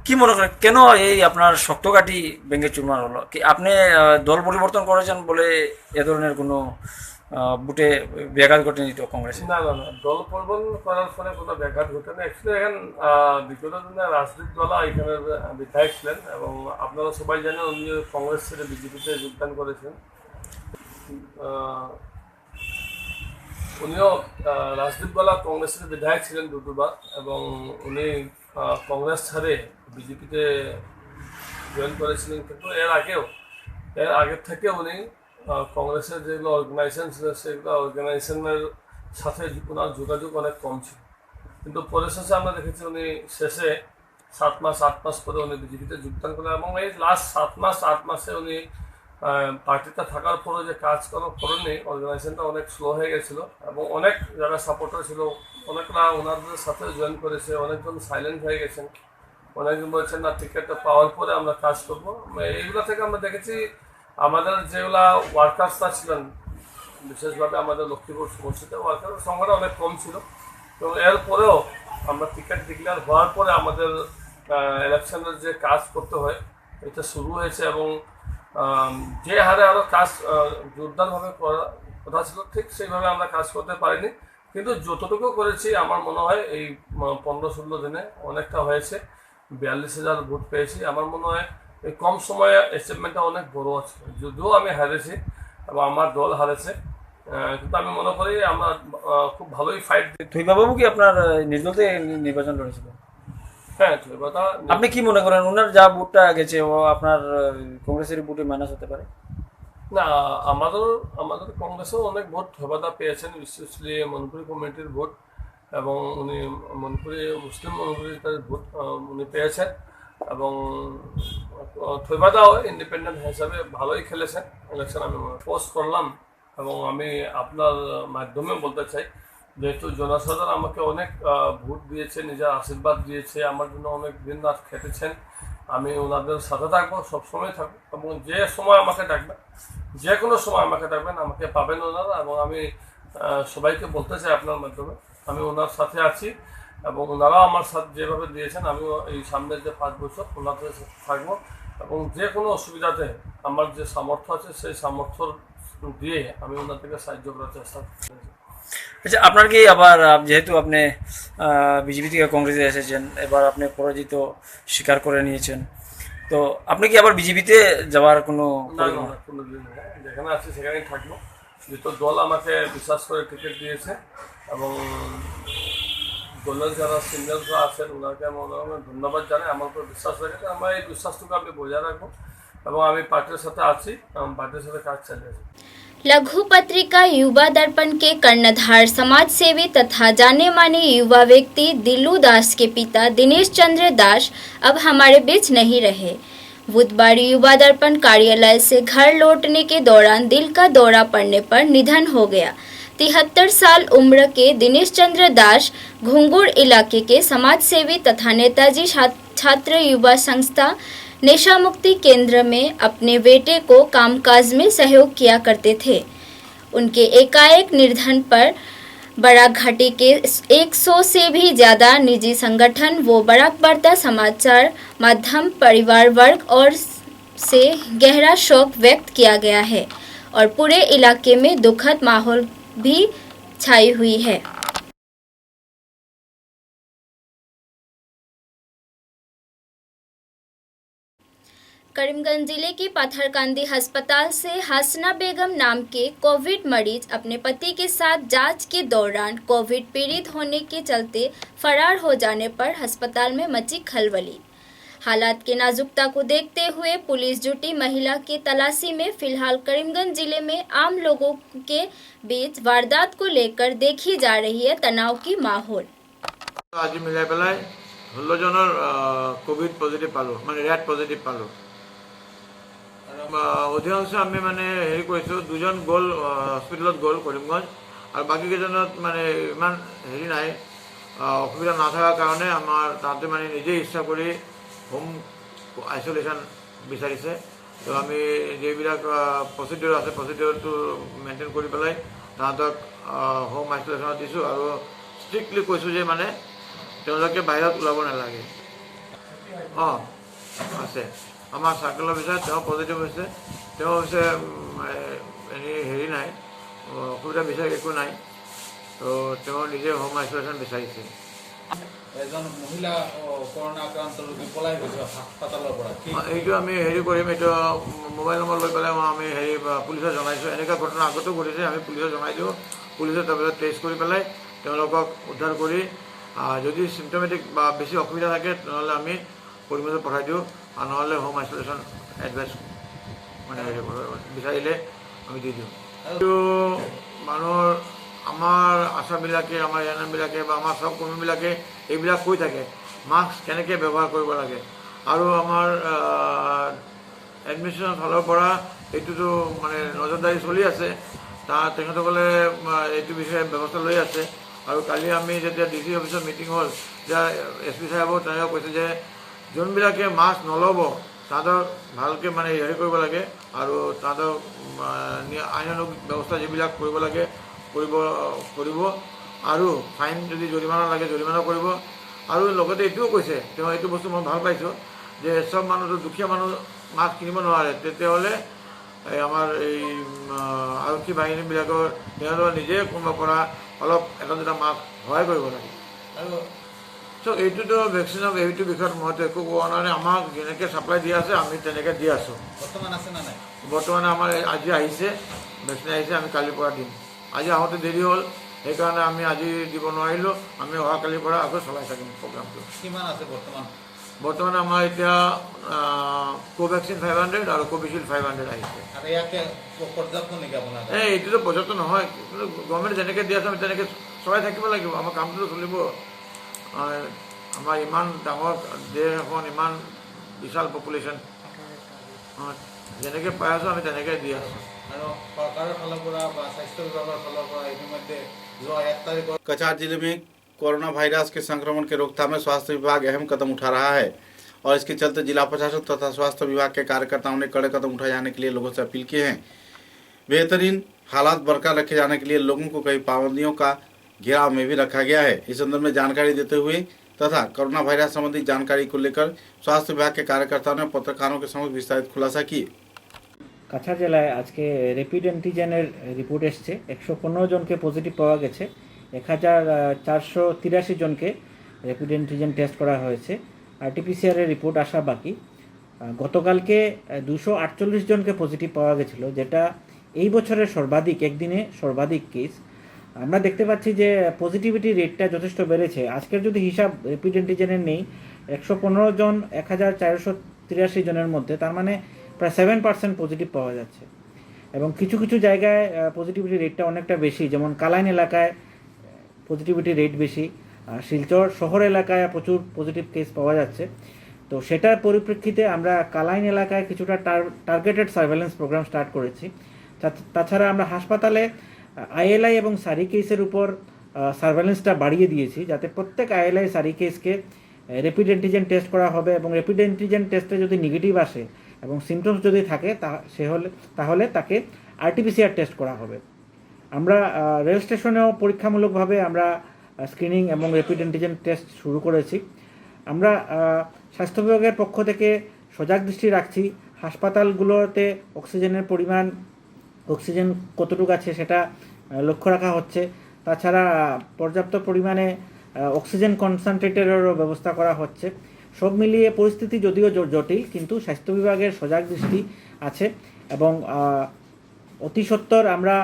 কি মনে করেন, কেন এই আপনার শক্তঘাটি ভেঙে চুরমার হলো? কি আপনি দল পরিবর্তন করেছেন বলে এ ধরনের কোনো বুটে ব্যাঘাত ঘটেনি তো কংগ্রেসে? না না না, দল পরিবর্তন করার ফলে কোনো ব্যাঘাত ঘটে না। অ্যাকচুয়ালি এখন বিগত দিনে রাজদীপ গ্বালা এখানে বিধায়ক ছিলেন, এবং আপনারা সবাই জানেন উনি কংগ্রেস ছেড়ে বিজেপিতে যোগদান করেছেন। উনিও রাজদীপ গ্বালা কংগ্রেসের বিধায়ক ছিলেন দুবার, এবং উনি কংগ্রেস ছেড়ে বিজেপিতে জয়েন করেছিলেন। কিন্তু এর আগের থেকে উনি কংগ্রেসের যেগুলো অর্গানাইজেশন ছিল সেগুলো অর্গানাইজেশনের সাথে ওনার যোগাযোগ অনেক কম ছিল। কিন্তু পরে শেষে আমরা দেখেছি উনি শেষে 7 মাস 8 মাস পরে উনি বিজেপিতে যোগদান করেন, এবং এই লাস্ট 7 মাস 8 মাসে উনি পার্টিতে থাকার পরে যে কাজ করেননি, অর্গানাইজেশনটা অনেক স্লো হয়ে গেছিলো, এবং অনেক যারা সাপোর্টার ছিল অনেকরা ওনাদের সাথে জয়েন করেছে, অনেকজন সাইলেন্ট হয়ে গেছেন, অনেকজন বলছেন না টিকিটটা পাওয়ার পরে আমরা কাজ করবো। এইগুলো থেকে আমরা দেখেছি আমাদের যেগুলা ওয়ার্কার্সরা ছিলেন, বিশেষভাবে আমাদের লক্ষ্মীপুর সমষ্টিতে ওয়ার্কারের সংখ্যাটা অনেক কম ছিল। তো এরপরেও আমরা টিকিট ডিক্লেয়ার হওয়ার পরে আমাদের ইলেকশনের যে কাজ করতে হয় এটা শুরু হয়েছে, এবং যে হারে আরও কাজ জোরদারভাবে করার কথা ছিল ঠিক সেইভাবে আমরা কাজ করতে পারিনি। কিন্তু যতটুকু করেছি আমার মনে হয় এই 15-16 দিনে অনেকটা হয়েছে। 42,000 ভোট পেয়েছি। আমার মনে হয় এই কম সময়ে অ্যাচিভমেন্টটা অনেক বড় আছে। যদিও আমি হারেছি এবং আমার দল হারেছে, কিন্তু আমি মনে করি আমরা খুব ভালোই ফাইট। থৈবাবু কি আপনার নির্দলতে নির্বাচন লড়েছিল? হ্যাঁ, থৈবাদা। আপনি কি মনে করেন ওনার যা ভোটটা গেছে ও আপনার কংগ্রেসের ভোটে মাইনাস হতে পারে? না, আমাদের কংগ্রেসও অনেক ভোট থৈবাদা পেয়েছেন, স্পেশালি মণিপুরি কমিউনিটির ভোট, এবং উনি মণিপুরি মুসলিম মণিপুরির ভোট উনি পেয়েছেন, এবং থৈবাদাও ইন্ডিপেন্ডেন্ট হিসাবে ভালোই খেলেছেন ইলেকশন। আমি পোস্ট করলাম এবং আমি আপনার মাধ্যমে বলতে চাই, যেহেতু জনসাধারণ আমাকে অনেক ভোট দিয়েছে, নিজের আশীর্বাদ দিয়েছে, আমার জন্য অনেক দিন রাত খেটেছেন, আমি ওনাদের সাথে থাকবো, সবসময় থাকবো, এবং যে সময় আমাকে ডাকবেন, যে কোনো সময় আমাকে ডাকবেন, আমাকে পাবেন ওনারা। এবং আমি সবাইকে বলতে চাই আপনার মাধ্যমে, আমি ওনার সাথে আছি, এবং ওনারাও আমার সাথে যেভাবে দিয়েছেন আমিও এই সামনের যে 5 বছর ওনাদের সাথে থাকবো, এবং যে কোনো অসুবিধাতে আমার যে সামর্থ্য আছে সেই সামর্থ্য দিয়ে আমি ওনাদেরকে সাহায্য করার চেষ্টা করছি। আচ্ছা, আপনার কি আবার যেহেতু আপনি বিজেপি থেকে কংগ্রেসে এসেছেন, এবার আপনি পরাজিত স্বীকার করে নিয়েছেন, তো আপনি কি আবার বিজেপিতে যাওয়ার কোনো? কোনো দিন যেখানে আছি সেখানেই থাকবো, যেহেতু দল আমাকে বিশ্বাস করে টিকিট দিয়েছে, এবং দলের যারা সিনিয়ররা আছেন ওনাকে আমি ধন্যবাদ জানাই, আমার উপর বিশ্বাস রেখেছে। আমরা এই বিশ্বাসটুকু আমি বজায় রাখবো, এবং আমি পার্টির সাথে আছি, পার্টির সাথে কাজ চালিয়েছি। लघु पत्रिका युवा दर्पण के कर्णधार समाज सेवी तथा जाने माने युवा व्यक्ति दिल्लू दास के पिता दिनेश चंद्र दास अब हमारे बीच नहीं रहे। बुधवार युवा दर्पण कार्यालय से घर लौटने के दौरान दिल का दौरा पड़ने पर निधन हो गया। 73 साल उम्र के दिनेश चंद्र दास घुंगुर इलाके के समाज सेवी तथा नेताजी छात्र युवा संस्था नशा मुक्ति केंद्र में अपने बेटे को कामकाज में सहयोग किया करते थे। उनके एकाएक निधन पर बराक घाटी के 100 से भी ज़्यादा निजी संगठन व बराक वार्ता समाचार माध्यम परिवार वर्ग और से गहरा शोक व्यक्त किया गया है और पूरे इलाके में दुखद माहौल भी छाई हुई है। करीमगंज जिले की पाथरकांदी अस्पताल से हसना बेगम नाम के कोविड मरीज अपने पति के साथ जांच के दौरान कोविड पीड़ित होने के चलते फरार हो जाने पर अस्पताल में मची खलबली। हालात के नाजुकता को देखते हुए पुलिस जुटी महिला की तलाशी में। फिलहाल करीमगंज जिले में आम लोगों के बीच वारदात को लेकर देखी जा रही है तनाव की माहौल। आज मिलाई पेलाई 16 जनर कोविड पॉजिटिव पालो, माने रैट पॉजिटिव पालो। অধিকাংশ আমি মানে হেৰি কৰিছোঁ, 2জন গ'ল হস্পিটেলত গ'ল কৰিমগঞ্জ, আৰু বাকী কেইজনত মানে ইমান হেৰি নাই, অসুবিধা নাথাকাৰ কাৰণে আমাৰ তাতে মানে নিজে ইচ্ছা কৰি হোম আইচলেশ্যন বিচাৰিছে। তো আমি যিবিলাক প্ৰচিডিউৰ আছে প্ৰচিডিউৰটো মেইনটেইন কৰি পেলাই তাহাঁতক হোম আইচলেশ্যনত দিছোঁ, আৰু ষ্ট্ৰিক্টলি কৈছোঁ যে মানে তেওঁলোকে বাহিৰত ওলাব নালাগে। আছে আমাৰ চাৰ্কেল অফিচাৰ, তেওঁ পজিটিভ হৈছে, তেওঁ হৈছে এনেই হেৰি নাই, অসুবিধা বিচাৰি একো নাই, তো তেওঁ নিজে হোম আইচলেশ্যন বিচাৰিছে। এজন মহিলা কৰোণা আক্ৰান্ত ৰোগী পলাই গৈছে হাস্পাতালৰ পৰা, এইটো আমি হেৰি কৰিম, এইটো মোবাইল নম্বৰ লৈ পেলাই আমি হেৰি পুলিচক জনাইছোঁ। এনেকুৱা ঘটনা আগতেও ঘটিছে, আমি পুলিচক জনাই দিওঁ, পুলিচে তাৰপিছত টেষ্ট কৰি পেলাই তেওঁলোকক উদ্ধাৰ কৰি যদি চিমটমেটিক বা বেছি অসুবিধা থাকে তেনেহ'লে আমি পৰিমাণত পঠাই দিওঁ, আৰু নহ'লে হোম আইচলেশ্যন এডভাইচ মানে হেৰি বিচাৰিলে আমি দি দিওঁ। এইটো মানুহৰ আমাৰ আশাবিলাকে, আমাৰ এএনএমবিলাকে বা আমাৰ চব কৰ্মীবিলাকে এইবিলাক কৈ থাকে, মাস্ক কেনেকৈ ব্যৱহাৰ কৰিব লাগে, আৰু আমাৰ এডমিনিষ্ট্ৰেশ্যনৰ ফালৰ পৰা এইটোতো মানে নজৰদাৰী চলি আছে, তেখেতসকলে এইটো বিষয়ে ব্যৱস্থা লৈ আছে। আৰু কালি আমি যেতিয়া ডিচি অফিচত মিটিং হ'ল, তেতিয়া SP সাহেবো তেনেকৈ কৈছে যে যোনবিলাকে মাস্ক নল'ব তাহাঁতক ভালকৈ মানে হেৰি কৰিব লাগে, আৰু তাহাঁতক আইনানুগ ব্যৱস্থা যিবিলাক কৰিব লাগে কৰিব, আৰু ফাইন যদি জৰিমনা লাগে জৰিমনা কৰিব। আৰু লগতে এইটোও কৈছে, তেওঁ এইটো বস্তু মই ভাল পাইছোঁ যে চব মানুহটো দুখীয়া মানুহ মাস্ক কিনিব নোৱাৰে, তেতিয়াহ'লে আমাৰ এই আৰক্ষী বাহিনীবিলাকৰ তেওঁলোকে নিজে কোনোবা পৰা অলপ এটা দুটা মাস্ক সহায় কৰিব লাগে। আৰু চ' এইটোতো ভেকচিনৰ এইটো বিষয়ত মইতো একো কোৱা নাই, আমাক যেনেকৈ ছাপ্লাই দিয়া আছে আমি তেনেকৈ দি আছোঁ। বৰ্তমান আছে নে নাই? বৰ্তমানে আমাৰ আজি আহিছে, ভেকচিন আহিছে, আমি কালিৰ পৰা দিম। আজি আহোঁতে দেৰি হ'ল, সেইকাৰণে আমি আজি দিব নোৱাৰিলোঁ। আমি অহাকালিৰ পৰা আকৌ চলাই থাকিম প্ৰগ্ৰামটো। কিমান আছে বৰ্তমান? বৰ্তমান আমাৰ এতিয়া কোভেক্সিন 500 আৰু কোভিচিল্ড 500 আহিছে। আৰু ইয়াকে পৰ্যাপ্ত নেকি আপোনাৰ? এইটোতো পৰ্যাপ্ত নহয়, কিন্তু গভৰ্ণমেণ্ট যেনেকৈ দি আছে আমি তেনেকৈ চলাই থাকিব লাগিব। আমাৰ কামটোতো চলিব। আমাৰ ইমান ডাঙৰ দেশ এখন, ইমান বিশাল পপুলেশ্যন, যেনেকৈ পাই আছোঁ আমি তেনেকৈ দি আছোঁ। আৰু চৰকাৰৰ ফালৰ পৰা বা স্বাস্থ্য বিভাগৰ ফালৰ পৰা ইতিমধ্যে যোৱা 1 তাৰিখৰ कछार जिले में कोरोना वायरस के संक्रमण के रोकथाम में स्वास्थ्य विभाग अहम कदम उठा रहा है और इसके चलते जिला प्रशासन तथा स्वास्थ्य विभाग के कार्यकर्ताओं ने कड़े कदम उठाए जाने के लिए लोगों से अपील की है। बेहतरीन हालात बरकरार रखे जाने के लिए लोगों को कई पाबंदियों का घेराव में भी रखा गया है। इस संदर्भ में जानकारी देते हुए तथा कोरोना वायरस संबंधी जानकारी को लेकर स्वास्थ्य विभाग के कार्यकर्ताओं ने पत्रकारों के समक्ष विस्तारित खुलासा किए। কাছাড় জেলায় আজকে র্যাপিড অ্যান্টিজেনের রিপোর্ট এসছে। 115 জনকে পজিটিভ পাওয়া গেছে। 1483 জনকে র্যাপিড অ্যান্টিজেন টেস্ট করা হয়েছে। আরটিপিসিআরের রিপোর্ট আসা বাকি। গতকালকে 248 জনকে পজিটিভ পাওয়া গেছিলো, যেটা এই বছরের সর্বাধিক, একদিনে সর্বাধিক কেস। আমরা দেখতে পাচ্ছি যে পজিটিভিটি রেটটা যথেষ্ট বেড়েছে। আজকের যদি হিসাব র্যাপিড অ্যান্টিজেনের নেই, 115 জন 1483 জনের মধ্যে, তার মানে প্রায় 7% পজিটিভ পাওয়া যাচ্ছে। এবং কিছু কিছু জায়গায় পজিটিভিটি রেটটা অনেকটা বেশি, যেমন কালাইন এলাকায় পজিটিভিটি রেট বেশি, শিলচর শহর এলাকায় প্রচুর পজিটিভ কেস পাওয়া যাচ্ছে। তো সেটার পরিপ্রেক্ষিতে আমরা কালাইন এলাকায় কিছুটা টার্গেটেড সার্ভেলেন্স প্রোগ্রাম স্টার্ট করেছি। তাছাড়া আমরা হাসপাতালে আইএলআই এবং সারি কেসের উপর সার্ভেলেন্সটা বাড়িয়ে দিয়েছি, যাতে প্রত্যেক আইএলআই সারি কেসকে র্যাপিড অ্যান্টিজেন টেস্ট করা হবে এবং র্যাপিড অ্যান্টিজেন টেস্টে যদি নেগেটিভ আসে এবং সিমটমস যদি থাকে তাহলে তাকে আরটিপিসিআর টেস্ট করা হবে। আমরা রেল স্টেশনেও পরীক্ষামূলকভাবে আমরা স্ক্রিনিং এবং র্যাপিড অ্যান্টিজেন টেস্ট শুরু করেছি। আমরা স্বাস্থ্য বিভাগের পক্ষ থেকে সজাগ দৃষ্টি রাখছি। হাসপাতালগুলোতে অক্সিজেনের পরিমাণ, অক্সিজেন কতটুকু আছে সেটা লক্ষ্য রাখা হচ্ছে। তাছাড়া পর্যাপ্ত পরিমাণে অক্সিজেন কনসেন্ট্রেটরেরও ব্যবস্থা করা হচ্ছে। সব মিলিয়ে পরিস্থিতি যদিও জটিল, কিন্তু স্বাস্থ্য বিভাগের সজাগ দৃষ্টি আছে এবং অতি সত্বর আমরা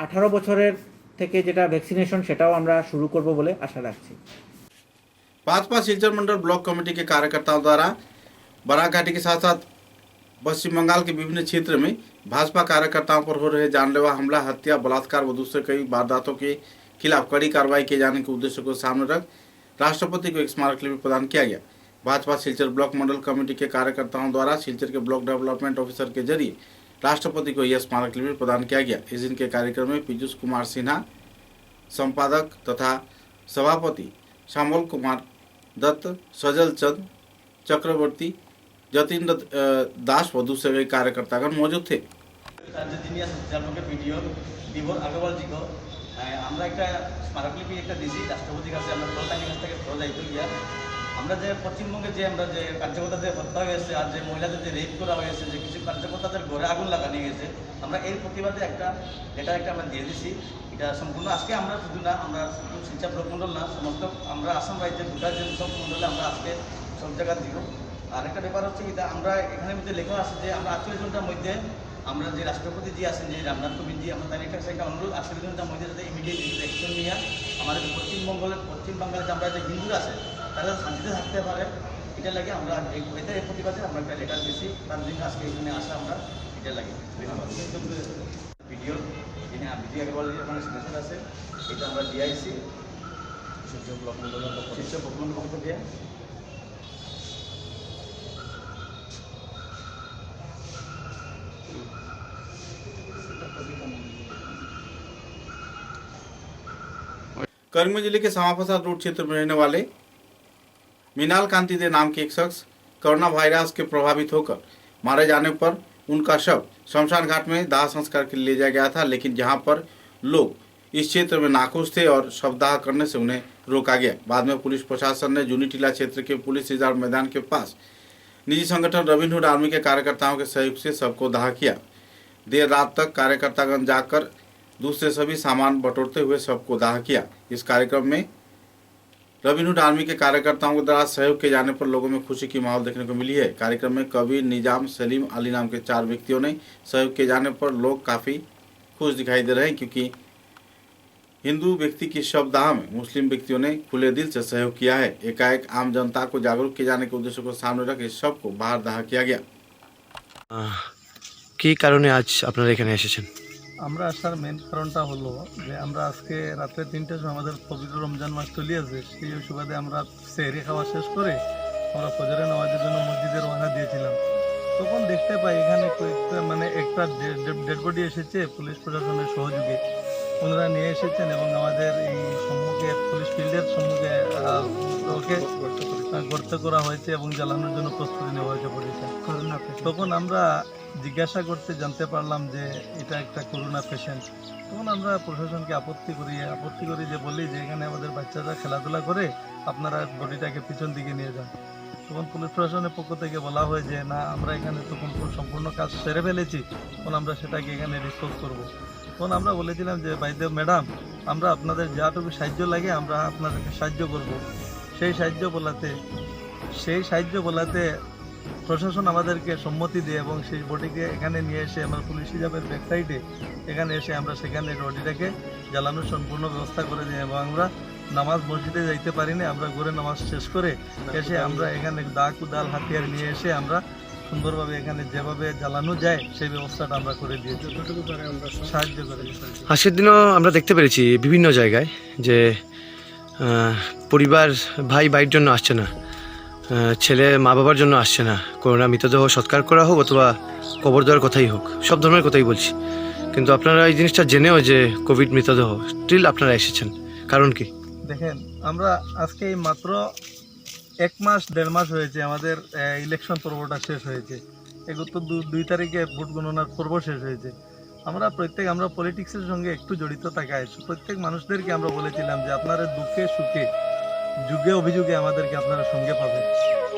18 বছরের থেকে যেটা ভ্যাকসিনেশন সেটাও আমরা শুরু করব বলে आशा রাখছি। भाजपा सिलचर मंडल ब्लॉक कमेटी के कार्यकर्ताओं द्वारा बराक घाटी के साथ साथ पश्चिम बंगाल के विभिन्न क्षेत्र में भाजपा कार्यकर्ताओं पर हो रहे जानलेवा हमला, हत्या, बलात्कार व दूसरे कई वारदातों के खिलाफ कड़ी कार्रवाई किए जाने के उद्देश्य को सामने रख राष्ट्रपति को एक स्मारक लिपि प्रदान किया गया। भाजपा सिलचर ब्लॉक मंडल कमेटी के कार्यकर्ताओं द्वारा सिलचर के ब्लॉक डेवलपमेंट ऑफिसर के जरिए राष्ट्रपति को यह स्मारक लिपि प्रदान किया गया। इस दिन के कार्यक्रम में पीयूष कुमार सिन्हा, संपादक तथा सभापति श्यामल कुमार दत्त, सजल चंद चक्रवर्ती, जतीन्द्र दास व दूसरे कई कार्यकर्तागण मौजूद थे। আমরা একটা স্মারকলিপি একটা দিয়েছি রাষ্ট্রপতির কাছে, আমরা প্রধানের কাছ থেকে দায়িত্ব দিয়া আমরা যে পশ্চিমবঙ্গে যে আমরা যে কার্যকর্তাদের হত্যা হয়েছে আর যে মহিলাদের যে রেপ করা হয়েছে, যে কিছু কার্যকর্তাদের ঘরে আগুন লাগানো গেছে, আমরা এর প্রতিবাদে একটা আমরা দিয়ে দিছি। এটা সম্পূর্ণ আজকে আমরা শুধু না, আমরা শুধু শিলচর ব্লক মন্ডল না, সমস্ত আমরা আসাম রাজ্যের গোটা যে সব মন্ডলে আমরা আজকে সব জায়গা দিব। আর একটা ব্যাপার হচ্ছে এটা আমরা এখানে মধ্যে লেখা আছে যে আমরা 48 ঘন্টার মধ্যে আমরা যে রাষ্ট্রপতি জি আছেন, যে রামনাথ কোবিন্দ জি, আমরা তার একটা অনুরোধ 48 ঘন্টার মধ্যে যাতে ইমিডিয়েট অ্যাকশন নিয়ে আমাদের পশ্চিম বাংলার যে আমরা যে হিন্দুরা আছে তারা শান্তিতে থাকতে পারে, এটা লাগে আমরা এর প্রতিবাদে আমরা একটা লেটার দিয়েছি। তার জন্য আজকে এখানে আসা আমরা এটা লাগে ভিডিও যিনি বিজয় আগরওয়ালের ওখানে সিগনেচার আছে, এটা আমরা দিয়েছি শিলচর ব্লক মন্ডলের পক্ষ থেকে। करमी जिले के समापसा रोड क्षेत्र में रहने वाले मीनाल कांति दे नाम के एक शख्स कोरोना वायरस के प्रभावित होकर मारे जाने पर उनका शव शमशान घाट में दाह संस्कार के लिए ले जाया गया था, लेकिन जहां पर लोग इस क्षेत्र में नाखुश थे और शवदाह करने से उन्हें रोका गया। बाद में पुलिस प्रशासन ने जूनी टीला क्षेत्र के पुलिस रिजर्व मैदान के पास निजी संगठन रॉबिनहुड आर्मी के कार्यकर्ताओं के सहयोग से शव को दाह किया। देर रात तक कार्यकर्तागण जाकर दूसरे सभी सामान बटोरते हुए शव को दाह किया। इस कार्यक्रम में रॉबिनहुड आर्मी के कार्यकर्ताओं के द्वारा सहयोग किए जाने पर लोगों में खुशी की माहौल देखने को मिली है। कार्यक्रम में कबीर, निजाम, सलीम, अली नाम के 4 व्यक्तियों ने सहयोग किए जाने पर लोग काफ़ी खुश दिखाई दे रहे हैं, क्योंकि हिंदू व्यक्ति की शवदाह में मुस्लिम व्यक्तियों ने खुले दिल से सहयोग किया है। एकाएक आम जनता को जागरूक किए जाने के उद्देश्य को सामने रख इस शव को बाहर दाह किया गया। কি কারণে আজ আপনারা এখানে এসেছেন? আমরা আসার মেন কারণটা হলো যে আমরা আজকে রাত্রে 3টার সময় আমাদের পবিত্র রমজান মাস চলে আসে, সেই সুবাদে আমরা সেহরি খাওয়া শেষ করে আমরা ফজরের নামাজের জন্য মসজিদে রওনা দিয়েছিলাম। তখন দেখতে পাই এখানে কয়েকটা একটা ডেড বডি এসেছে পুলিশ প্রশাসনের সহযোগে, ওনারা নিয়ে এসেছেন এবং আমাদের এই সম্মুখে পুলিশ ফিল্ডের সম্মুখে ওকে গর্ত করা হয়েছে এবং জ্বালানোর জন্য প্রস্তুতি নেওয়া হয়েছে বডিটা। তখন আমরা জিজ্ঞাসা করতে জানতে পারলাম যে এটা একটা করোনা পেশেন্ট। তখন আমরা প্রশাসনকে আপত্তি করি যে বলি যে এখানে আমাদের বাচ্চারা খেলাধুলা করে, আপনারা বডিটাকে পিছন দিকে নিয়ে যান। তখন পুলিশ প্রশাসনের পক্ষ থেকে বলা হয় যে না, আমরা এখানে তখন সম্পূর্ণ কাজ সেরে ফেলেছি, তখন আমরা সেটাকে এখানে ডিসপোজ করব। তখন আমরা বলেছিলাম যে ভাইদেব ম্যাডাম, আমরা আপনাদের যাটুকু সাহায্য লাগে আমরা আপনাদেরকে সাহায্য করব। সেই সাহায্য বলাতে প্রশাসন আমাদেরকে সম্মতি দেয় এবং সেই বডিকে এখানে নিয়ে এসে আমরা পুলিশ হিসাবের ব্যাক সাইডে এখানে এসে আমরা সেখানে বডিটাকে জ্বালানোর সম্পূর্ণ ব্যবস্থা করে দিই এবং আমরা নামাজ মসজিদে যাইতে পারিনি, আমরা ঘরে নামাজ শেষ করে এসে আমরা এখানে দা কুদাল হাতিয়ার নিয়ে এসে আমরা সুন্দরভাবে এখানে যেভাবে জ্বালানো যায় সেই ব্যবস্থাটা আমরা করে দিয়েছি, যতটুকু পারে আমরা সাহায্য করি। আজকের দিনও আমরা দেখতে পেরেছি বিভিন্ন জায়গায় যে পরিবার ভাইয়ের জন্য আসছে না, ছেলে মা বাবার জন্য আসছে না, করোনা মৃতদেহ সৎকার করা হোক অথবা কবর দেওয়ার কথাই হোক, সব ধরনের কথাই বলছি, কিন্তু আপনারা এই জিনিসটা জেনেও যে কোভিড মৃতদেহ স্টিল আপনারা এসেছেন, কারণ কি? দেখেন, আমরা আজকে মাত্র 1-1.5 মাস হয়েছে আমাদের ইলেকশন পর্বটা শেষ হয়েছে। গত 2 তারিখে ভোট গণনার পর্ব শেষ হয়েছে। আমরা পলিটিক্সের সঙ্গে একটু জড়িত থাকায় প্রত্যেক মানুষদেরকে আমরা বলেছিলাম যে আপনারা দুঃখে সুখে যুগে অভিযোগে আমাদেরকে আপনারা সঙ্গে পাবেন।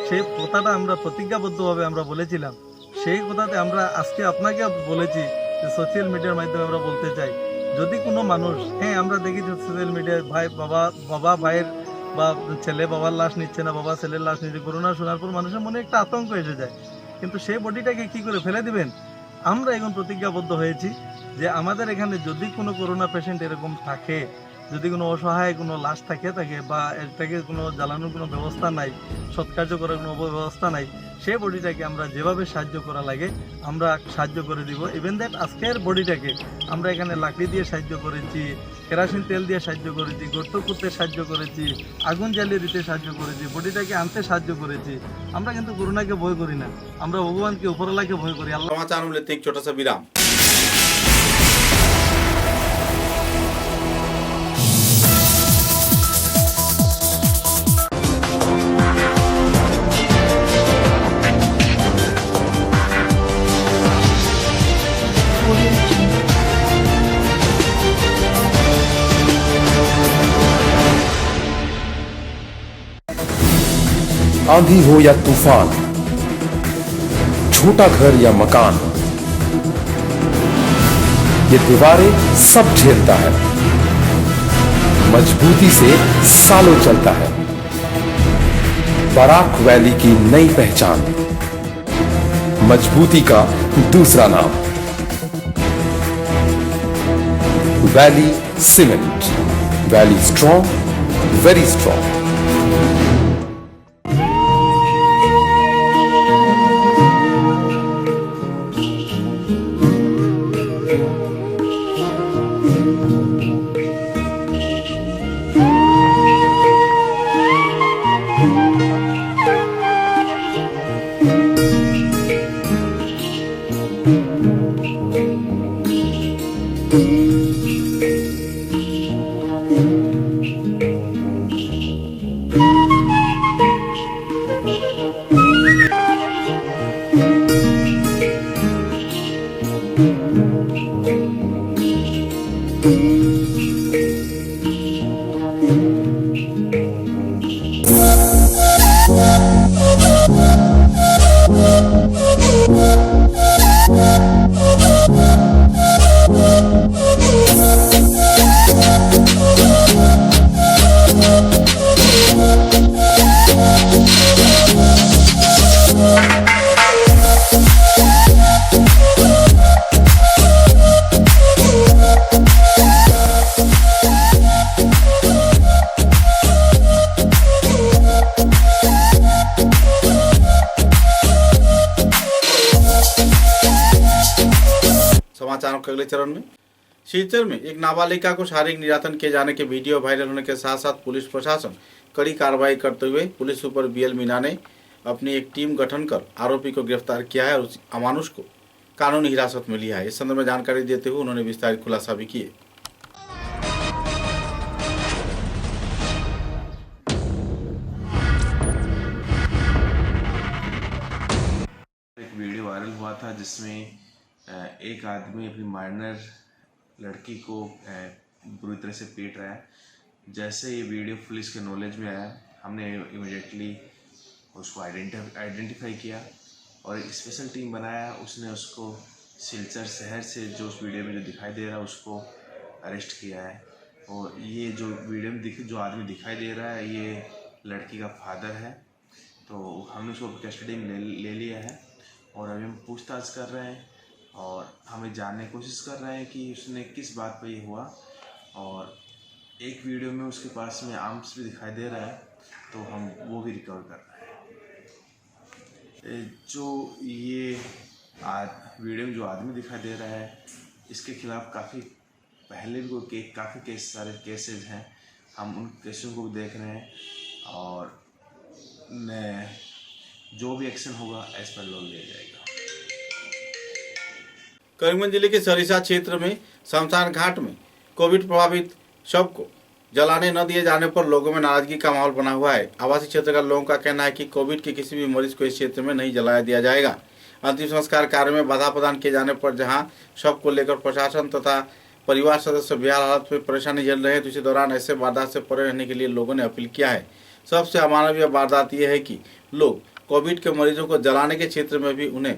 সেই কথাটা আমরা প্রতিজ্ঞাবদ্ধভাবে আমরা বলেছিলাম। সেই কথাতে আমরা আজকে আপনাকে বলেছি যে সোশ্যাল মিডিয়ার মাধ্যমে আমরা বলতে চাই, যদি কোনো মানুষ, আমরা দেখি যে সোশ্যাল মিডিয়ায় বাবা ভাইয়ের বা ছেলে বাবার লাশ নিচ্ছে না, বাবা ছেলের লাশ নিচ্ছে, করোনা শোনার পর মানুষের মনে একটা আতঙ্ক এসে যায়, কিন্তু সেই বডিটাকে কি করে ফেলে দিবেন? আমরা এখন প্রতিজ্ঞাবদ্ধ হয়েছি যে আমাদের এখানে যদি কোনো করোনা পেশেন্ট এরকম থাকে, যদি কোনো অসহায় কোনো লাশ থাকে বা এটাকে কোনো জ্বালানোর কোনো ব্যবস্থা নাই, সৎকার্য করার কোনো ব্যবস্থা নাই, সেই বডিটাকে আমরা যেভাবে সাহায্য করা লাগে আমরা সাহায্য করে দিব। ইভেন দ্যাট আজকের বডিটাকে আমরা এখানে লাকড়ি দিয়ে সাহায্য করেছি, কেরাসিন তেল দিয়ে সাহায্য করেছি, গর্ত করতে সাহায্য করেছি, আগুন জ্বালিয়ে দিতে সাহায্য করেছি, বডিটাকে আনতে সাহায্য করেছি। আমরা কিন্তু করোনাকে ভয় করি না, আমরা ভগবানকে উপরওয়ালাকে ভয় করি। আল্লাহ। समाचार में लेते एक छोटा सा विराम। आंधी हो या तूफान, छोटा घर या मकान, ये दीवारें सब झेलता है, मजबूती से सालों चलता है। बराक वैली की नई पहचान, मजबूती का दूसरा नाम, valley cement. Valley strong, very strong. समाचारों के अगले चरण में सिलचर में एक नाबालिगा को शारीरिक निर्यातन किए जाने के वीडियो वायरल होने के साथ साथ पुलिस प्रशासन कड़ी कार्रवाई करते हुए पुलिस सुपर BL मीना ने अपनी एक टीम गठन कर आरोपी को गिरफ्तार किया है और उस अमानुष को कानूनी हिरासत में लिया है। इस संदर्भ में जानकारी देते हुए उन्होंने विस्तारित खुलासा भी किए। एक वीडियो वायरल हुआ था जिसमें एक आदमी अपनी माइनर लड़की को बुरी तरह से पीट रहा है। जैसे ये वीडियो पुलिस के नॉलेज में आया, हमने इमीडिएटली उसको आइडेंटिफाई किया और एक स्पेशल टीम बनाया। उसने उसको सिलचर शहर से जो उस वीडियो में जो दिखाई दे रहा है उसको अरेस्ट किया है। और ये जो वीडियो में जो आदमी दिखाई दे रहा है ये लड़की का फादर है। तो हमने उसको कस्टडी में ले लिया है और अभी हम पूछताछ कर रहे हैं और हमें जानने की कोशिश कर रहे हैं कि उसने किस बात पे ये हुआ। और एक वीडियो में उसके पास में आर्म्स भी दिखाई दे रहा है, तो हम वो भी रिकवर कर रहे हैं। जो ये वीडियो में जो आदमी दिखाई दे रहा है इसके खिलाफ काफ़ी पहले भी काफ़ी सारे केसेस हैं। हम उन केसों को भी देख रहे हैं और जो भी एक्शन होगा एज पर लॉ लिया जाएगा। करीमगंज जिले के सरिसा क्षेत्र में शमशान घाट में कोविड प्रभावित शव को जलाने न दिए जाने पर लोगों में नाराजगी का माहौल बना हुआ है। आवासीय क्षेत्र का लोगों का कहना है कि कोविड के किसी भी मरीज को इस क्षेत्र में नहीं जलाया दिया जाएगा। अंतिम संस्कार कार्य में बाधा प्रदान किए जाने पर जहां शव को लेकर प्रशासन तथा परिवार सदस्य बेहाल हालत में परेशानी झेल रहे हैं, तो इसी दौरान ऐसे वारदात से परे रहने के लिए लोगों ने अपील किया है। सबसे अमानवीय वारदात यह है कि लोग कोविड के मरीजों को जलाने के क्षेत्र में भी उन्हें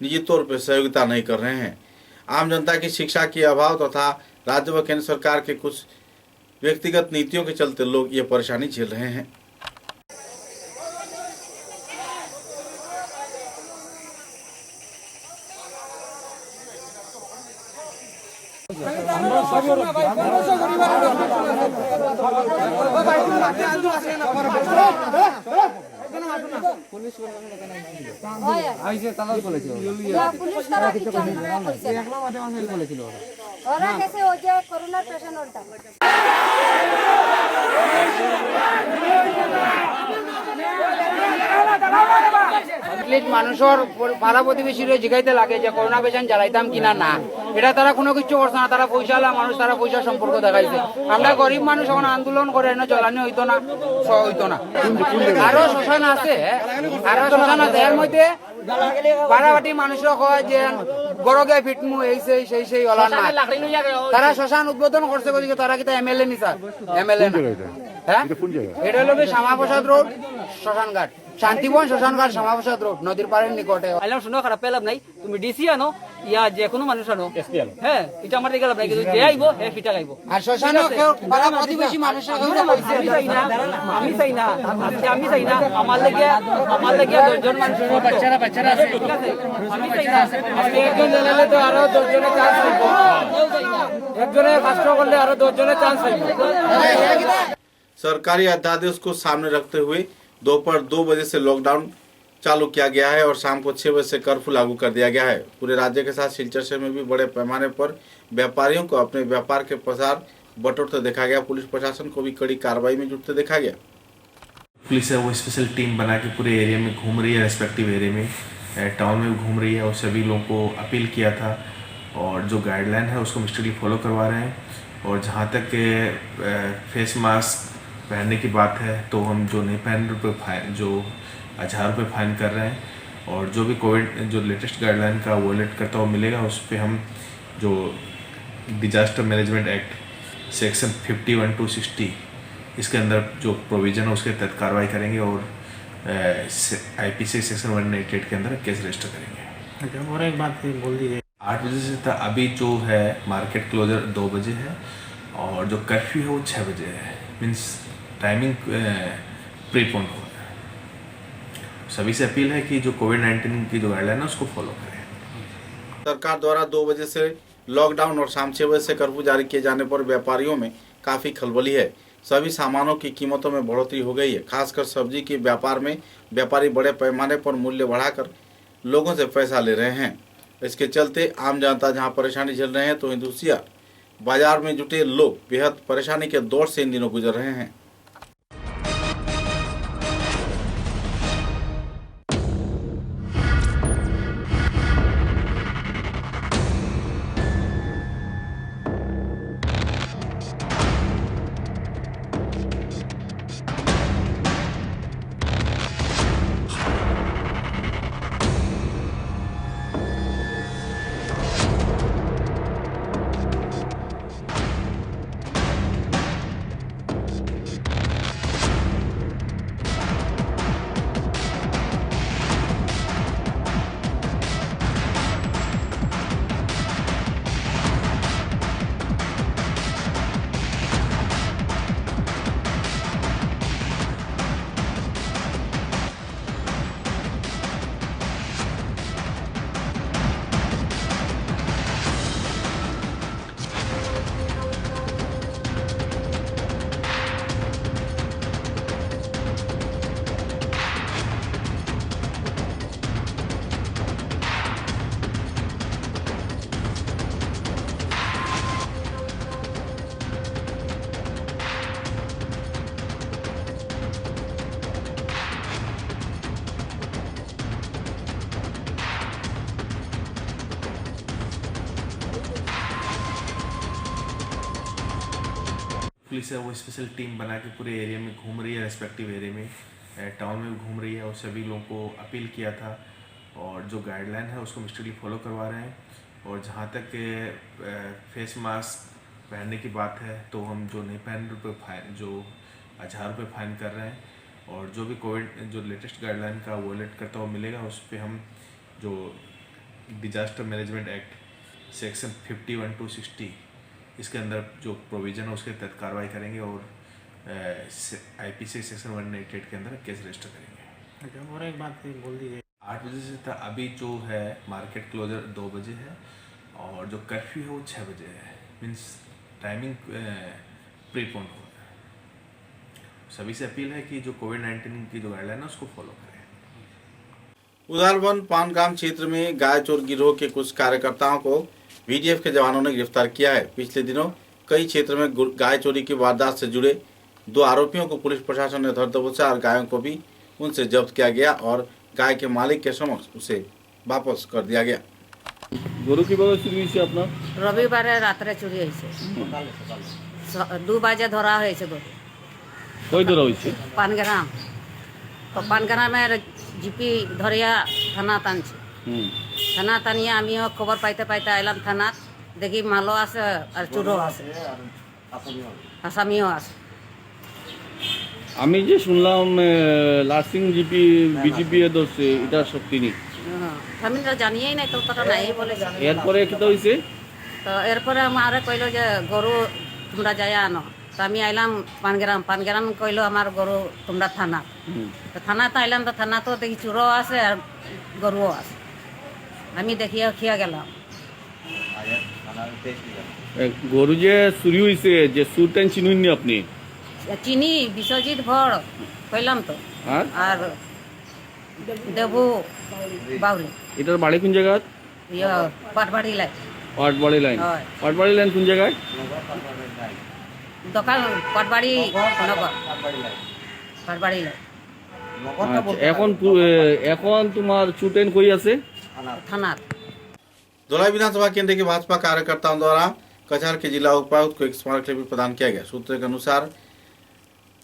निजी तौर पर सहयोगिता नहीं कर रहे हैं। आम जनता की शिक्षा के अभाव तथा राज्य व केंद्र सरकार के कुछ व्यक्तिगत नीतियों के चलते लोग ये परेशानी झेल रहे हैं। মানুষের পাড়া প্রতিবেশীরা জিগাইতে লাগে যে করোনা পেশেন্ট জ্বালাইতাম কিনা না, এটা তারা কোনো কিছু করছে না। তারা পয়সাওয়ালা মানুষ, তারা পয়সা সম্পর্ক দেখাইছে। আমরা গরিব মানুষ এখন আন্দোলন করে এনে জ্বালানি হইতো না। আরো শ্মশান আছে, এর মধ্যে পাড়াবাটি মানুষরা কয় যে গরগে ফিটমু এই সেই হলা না। তারা শ্মশান উদ্বোধন করছে বলি তারা কি MLA নি স্যার? MLA না, হ্যাঁ এটা হলো শ্যামাপ্রসাদ রোড শ্মশান ঘাট, শান্তিবন শ্মশান ঘাট শ্যামাপ্রসাদ রোড নদীর পাড়ের নিকটে। আইলাম শুনো খারাপ পেলাম নাই, তুমি ডিসি আনো ইয়া যে কোনো মানুষ আনো, হ্যাঁ এটা আমার দিকে লাভ নাই, কিন্তু যে আইবো হে ফিটা খাইবো। আর শ্মশানে পাড়া প্রতিবেশী মানুষরা আমি চাই না আমার লাগে 10 জন মানুষ বাচ্চারা আছে, ঠিক আছে আমি চাই না। আমি একজন জানালে তো আরো 10 জনের চান্স পাইবো, একজনে কষ্ট করলে আরো 10 জনের চান্স পাইবো। सरकारी अध्यादेश को सामने रखते हुए दोपहर 2 बजे से लॉकडाउन चालू किया गया है और शाम को 6 बजे से कर्फ्यू लागू कर दिया गया है। पूरे राज्य के साथ सिलचर शहर में भी बड़े पैमाने पर व्यापारियों को अपने व्यापार के प्रसार बटोरते देखा गया। पुलिस प्रशासन को भी कड़ी कार्रवाई में जुटते देखा गया। पुलिस है वो स्पेशल टीम बना के पूरे एरिया में घूम रही है, रेस्पेक्टिव एरिया में टाउन में भी घूम रही है और सभी लोगों को अपील किया था और जो गाइडलाइन है उसको स्ट्रिक्टली फॉलो करवा रहे हैं। और जहाँ तक फेस मास्क पहनने की बात है तो हम जो नहीं पहन रहे फाइन, जो 1000 रुपये फाइन कर रहे हैं। और जो भी कोविड जो लेटेस्ट गाइडलाइन का वॉयलेट करता हुआ मिलेगा उस पर हम जो disaster management act section 51 to 60 इसके अंदर जो प्रोविज़न है उसके तहत कार्रवाई करेंगे और IPC सेक्शन 188 के अंदर केस रजिस्टर करेंगे। और एक बात बोल दीजिए, 8 बजे से था, अभी जो है मार्केट क्लोजर 2 बजे है और जो कर्फ्यू है वो 6 बजे है। मीन्स टाइमिंग प्रीपोन हो गया। सभी से अपील है कि जो कोविड-19 की जो गाइडलाइन है उसको फॉलो करें। सरकार द्वारा 2 बजे से लॉकडाउन और शाम 6 बजे से कर्फ्यू जारी किए जाने पर व्यापारियों में काफ़ी खलबली है। सभी सामानों की कीमतों में बढ़ोतरी हो गई है। खासकर सब्जी के व्यापार में व्यापारी बड़े पैमाने पर मूल्य बढ़ाकर लोगों से पैसा ले रहे हैं। इसके चलते आम जनता जहां परेशानी झेल रहे हैं तो हिंदुसिया बाजार में जुटे लोग बेहद परेशानी के दौर से इन दिनों गुजर रहे हैं। पुलिस है वो स्पेशल टीम बना के पूरे एरिया में घूम रही है, रेस्पेक्टिव एरिया में, टाउन में भी घूम रही है और सभी लोगों को अपील किया था और जो गाइडलाइन है उसको स्ट्रिक्टली फॉलो करवा रहे हैं। और जहाँ तक फेस मास्क पहनने की बात है तो हम जो नहीं पहन रहे फाइन, जो 1000 रुपये फाइन कर रहे हैं और जो भी कोविड जो लेटेस्ट गाइडलाइन का वॉयलेट करता हुआ मिलेगा उस पर हम जो disaster management act section 51 to 60 इसके अंदर जो प्रोविज़न है उसके तहत कार्रवाई करेंगे और IPC सेक्शन 188 के अंदर केस रजिस्टर करेंगे। और एक बात बोल दीजिए, 8 बजे से था, अभी जो है मार्केट क्लोजर 2 बजे है और जो कर्फ्यू है वो 6 बजे है, मीन्स टाइमिंग प्रीपोन हो रहा है। सभी से अपील है कि जो कोविड-19 की जो गाइडलाइन है उसको फॉलो करें। उदारबंद पानगाम क्षेत्र में गाय चोर गिरोह के कुछ कार्यकर्ताओं को VDF के जवानों ने गिरफ्तार किया है। पिछले दिनों कई क्षेत्र में गाय चोरी की वारदात से जुड़े 2 आरोपियों को पुलिस प्रशासन ने धर दबोचा और गायों को भी उनसे जब्त किया गया और गाय के मालिक के समक्ष उसे वापस कर दिया गया। গরু কিভাবে চুরি হয়েছে আপনার? রবিবারে রাত্রে চুরি হয়েছে, 2 বাজে ধরা হয়েছে গরু। কই ধরা হয়েছে? পানগ্রাম। তো পানগ্রামের জিপি ধরিয়া থানা টানছে। থানা টানিয়ে আমিও খবর পাইতে পাইতে আইলাম থানা, দেখি মালও আছে আর চুরও আছে, আসামিও আছে। আমি যে শুনলাম লাসিং জিপি বিজেপি এ ধরছে, এটা সত্যি নেই? আমি তো জানিয়েই নাই, তো কথা নাই বলেছে। এরপরে কি হয়েছে? তো এরপরে আমারে কইলো যে গরু তোমরা যাই আনো। তো আমি আইলাম পানগ্রাম, পানগ্রাম কইলো আমার গরু তোমরা থানা। তো থানাতে আইলাম, তো থানা তো দেখি চুরও আছে আর গরুও আছে। আমি দেখিয়ে খেয়ে গেলাম। গরু যে চুরি হয়েছে, যে চুরটান চিনুননি আপনি? চিনি, বিশ্বজিৎ ভর কইলাম তো, আর দেবু বাউলি। এটার বাড়ি কোন জায়গায়? পাটবাড়ি লাইন। পাটবাড়ি লাইন? পাটবাড়ি লাইন কোন জায়গায়? দোকান পাটবাড়ি নগর, পাটবাড়ি লাইন। এখন তোমার চুটেন কই আছে? থানা। धोलाई विधानसभा केंद्र के भाजपा कार्यकर्ताओं द्वारा कछार के जिला उपायुक्त को एक स्मारक लिपि प्रदान किया गया। सूत्रों के अनुसार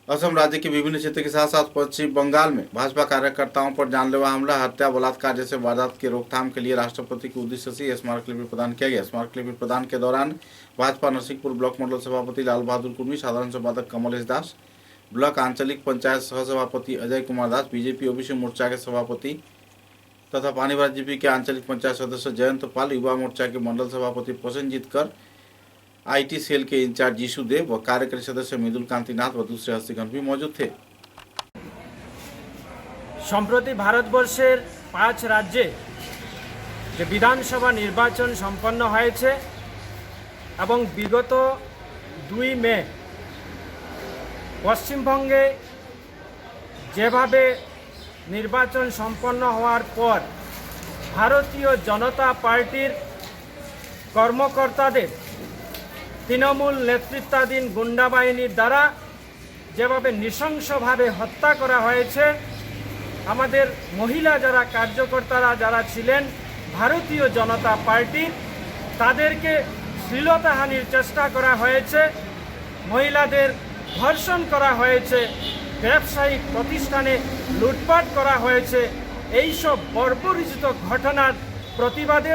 असम राज्य के विभिन्न क्षेत्र के साथ साथ पश्चिम बंगाल में भाजपा कार्यकर्ताओं पर जानलेवा हमला, हत्या, बलात्कार जैसे वारदात की रोकथाम के लिए राष्ट्रपति के उद्देश्य से यह स्मारक लिपि प्रदान किया गया। स्मारक लिपि प्रदान के दौरान भाजपा नरसिंहपुर ब्लॉक मंडल सभापति लाल बहादुर कुर्मी, साधारण संपादक कमलेश दास, ब्लॉक आंचलिक पंचायत सह सभापति अजय कुमार दास, बीजेपी ओबीसी मोर्चा के सभापति तथा पानीबार जीपी के आंचलिक पंचायत सदस्य जयंत पाल, युवा मोर्चा के मंडल सभापति प्रसेनजीत कर, IT सेल के इंचार्ज जीशु देव व कार्यकारी सदस्य मृदुल कांतिनाथ व दूसरे हस्तीगण भी मौजूद थे। সম্প্রতি ভারতবর্ষের 5 রাজ্যে যে বিধানসভা নির্বাচন সম্পন্ন হয়েছে এবং বিগত 2 মে পশ্চিমবঙ্গে যেভাবে নির্বাচন সম্পন্ন হওয়ার পর ভারতীয় জনতা পার্টির কর্মকর্তাদের তৃণমূল নেতৃত্বাধীন গুন্ডা বাহিনীর দ্বারা যেভাবে নৃশংসভাবে হত্যা করা হয়েছে, আমাদের মহিলা যারা কার্যকর্তারা যারা ছিলেন ভারতীয় জনতা পার্টির, তাদেরকে শ্লীলতাহানির চেষ্টা করা হয়েছে, মহিলাদের ধর্ষণ করা হয়েছে, ব্যবসায়িক প্রতিষ্ঠানে লুটপাট করা হয়েছে। এইসব বর্বরোচিত ঘটনার প্রতিবাদে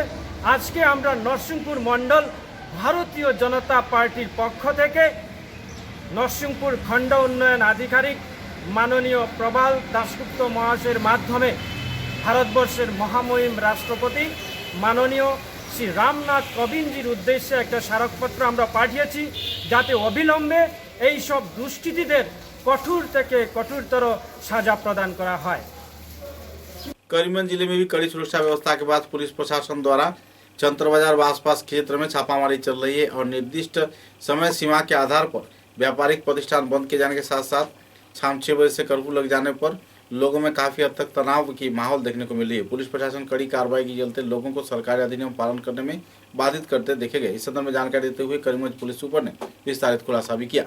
আজকে আমরা নরসিংপুর মণ্ডল ভারতীয় জনতা পার্টির পক্ষ থেকে নরসিংপুর খণ্ড উন্নয়ন আধিকারিক মাননীয় প্রবাল দাশগুপ্ত মহাশয়ের মাধ্যমে ভারতবর্ষের মহামহিম রাষ্ট্রপতি মাননীয় শ্রী রামনাথ কোবিন্দজির উদ্দেশ্যে একটা স্মারকপত্র আমরা পাঠিয়েছি, যাতে অবিলম্বে এই সব দুষ্কৃতীদের কঠোর থেকে কঠোরতর সাজা प्रदान करा है। करीमगंज जिले में भी कड़ी सुरक्षा व्यवस्था के बाद पुलिस प्रशासन द्वारा चंतर बाजार व आसपास क्षेत्र में छापामारी चल रही है और निर्दिष्ट समय सीमा के आधार पर व्यापारिक प्रतिष्ठान बंद किए जाने के साथ साथ शाम 6 बजे से कर्फ्यू लग जाने पर लोगों में काफी हद तक तनाव की माहौल देखने को मिल रही है। पुलिस प्रशासन कड़ी कार्रवाई के चलते लोगों को सरकारी अधिनियम पालन करने में बाधित करते देखे गए। इस संदर्भ में जानकारी देते हुए करीमगंज पुलिस सुपर ने विस्तारित खुलासा भी किया।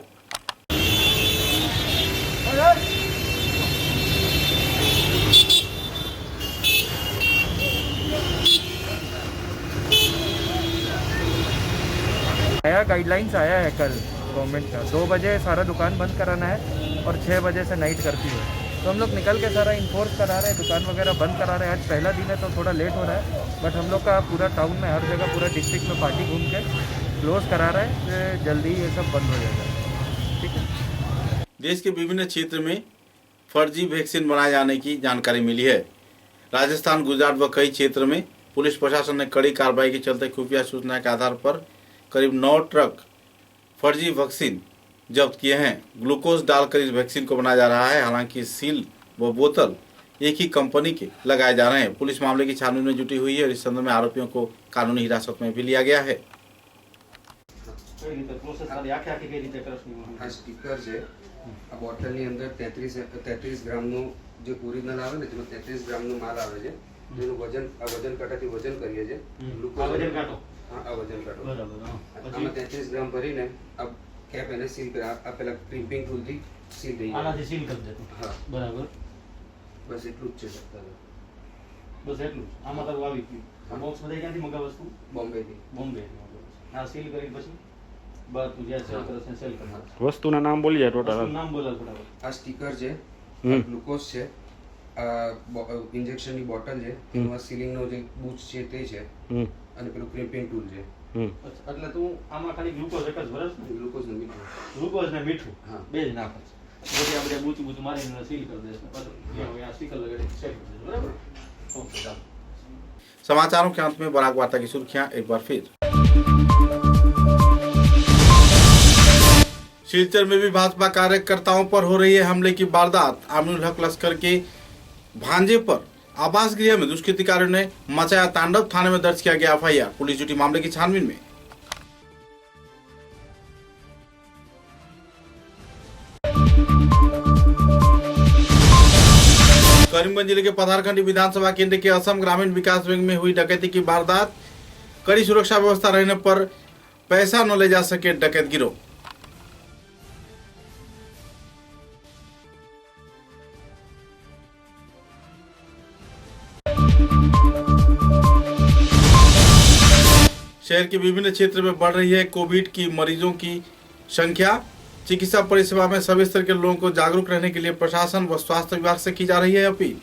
नया गाइडलाइंस आया है कल गवर्नमेंट का, 2 बजे सारा दुकान बंद कराना है और 6 बजे से नाइट कर्फ्यू है। तो हम लोग निकल के सारा इन्फोर्स करा रहे हैं, दुकान वगैरह बंद करा रहे हैं। आज पहला दिन है तो थोड़ा लेट हो रहा है, बट हम लोग का पूरा टाउन में हर जगह पूरा डिस्ट्रिक्ट में पार्टी घूम के क्लोज करा रहे हैं कि जल्दी ये सब बंद हो जाएगा। ठीक है। देश के विभिन्न क्षेत्र में फर्जी वैक्सीन बनाए जाने की जानकारी मिली है। राजस्थान, गुजरात व कई क्षेत्र में पुलिस प्रशासन ने कड़ी कार्रवाई के चलते खुफिया सूचना के आधार पर करीब 9 ट्रक फर्जी वैक्सीन जब्त किए हैं। ग्लूकोज डालकर इस वैक्सीन को बनाया जा रहा है। हालांकि सील व बोतल एक ही कंपनी के लगाए जा रहे हैं। पुलिस मामले की छानबीन में जुटी हुई है और इस संदर्भ में आरोपियों को कानूनी हिरासत में भी लिया गया है। स्टीकर है आ बोटल अंदर 33 ग्राम जो ओरिजिनल आवे ने 33 ग्राम माल आवे है, जेनु वजन काटाथी वजन करिए छे। ग्लूकोज वजन काटो, हाँ वजन काटो बराबर। आम 33 ग्राम भरीने अब कैप एने सील कर आ पेला क्रीपिंग टूल थी सील दई आनाथी सील कर देतो। हाँ बराबर, बस એટલું જ છે સત્તા, બસ એટલું આમાં તો આવી બોક્સ બધાય ક્યાંથી મંગાવ વસ્તુ? બોમ્બે થી આ સીલ કરી પછી બસ તું જે સેલ કરે છે સેલ કરનાર વસ્તુના નામ બોલી જાય ટોટલ નામ બોલા ફટાફટ। આ સ્ટીકર છે, ગ્લુકોઝ છે, આ ઇન્જેક્શન ની બોટલ છે, એમાં સીલિંગ નો જે બૂચ છે તે છે, અને પેલું ક્રીપિંગ ટૂલ છે। એટલે તું આમાં ખાલી ગ્લુકોઝ એક જ ભરસ ને? ગ્લુકોઝ ને મીઠું, ગ્લુકોઝ ને મીઠું હા બે જ નાખો। પછી આપણે બૂચ મારીને સીલ કરી દેશ, પછી આ સ્ટીકર લગાડી સેટ કરી દેશ, બરાબર? ઓકે ચાલો। समाचारों के अंत में बराक वार्ता की सुर्खियां एक बार फिर। सिलचर में भी भाजपा कार्यकर्ताओं पर हो रही है हमले की वारदात। आमिनुल हक लश्कर के भांजे पर आवास गृह में दुष्कृतिकारियों ने मचाया तांडव। थाने में दर्ज किया गया एफआईआर। पुलिस जुटी मामले की छानबीन में। करीमगंज जिले के पथारखंडी विधानसभा केंद्र के असम ग्रामीण विकास बैंक में हुई डकैती की वारदात। कड़ी सुरक्षा व्यवस्था रहने पर पैसा न ले जा सके डकैत गिरोह। शहर के विभिन्न क्षेत्र में बढ़ रही है कोविड की मरीजों की संख्या। चिकित्सा परिसेवा में सभी स्तर के लोगों को जागरूक रहने के लिए प्रशासन व स्वास्थ्य विभाग से की जा रही है अपील।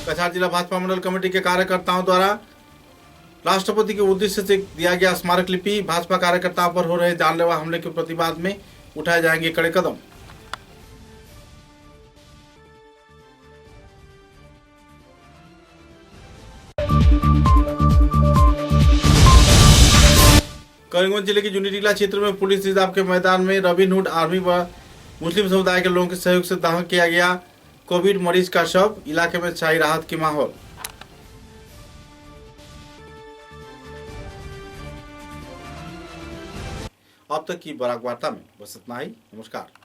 कछार जिला भाजपा मंडल कमेटी के कार्यकर्ताओं द्वारा राष्ट्रपति के उद्देश्य से दिया गया स्मारक लिपि। भाजपा कार्यकर्ताओं पर हो रहे जानलेवा हमले के प्रतिवाद में उठाए जाएंगे कड़े कदम। करीमगंज जिले के जूनी टीला क्षेत्र में पुलिस रिजर्व के मैदान में रॉबिनहुड आर्मी व मुस्लिम समुदाय के लोगों के सहयोग से दाह किया गया कोविड मरीज का शव। इलाके में छाई राहत की माहौल। अब तक की बराक वार्ता में बस इतना ही। नमस्कार।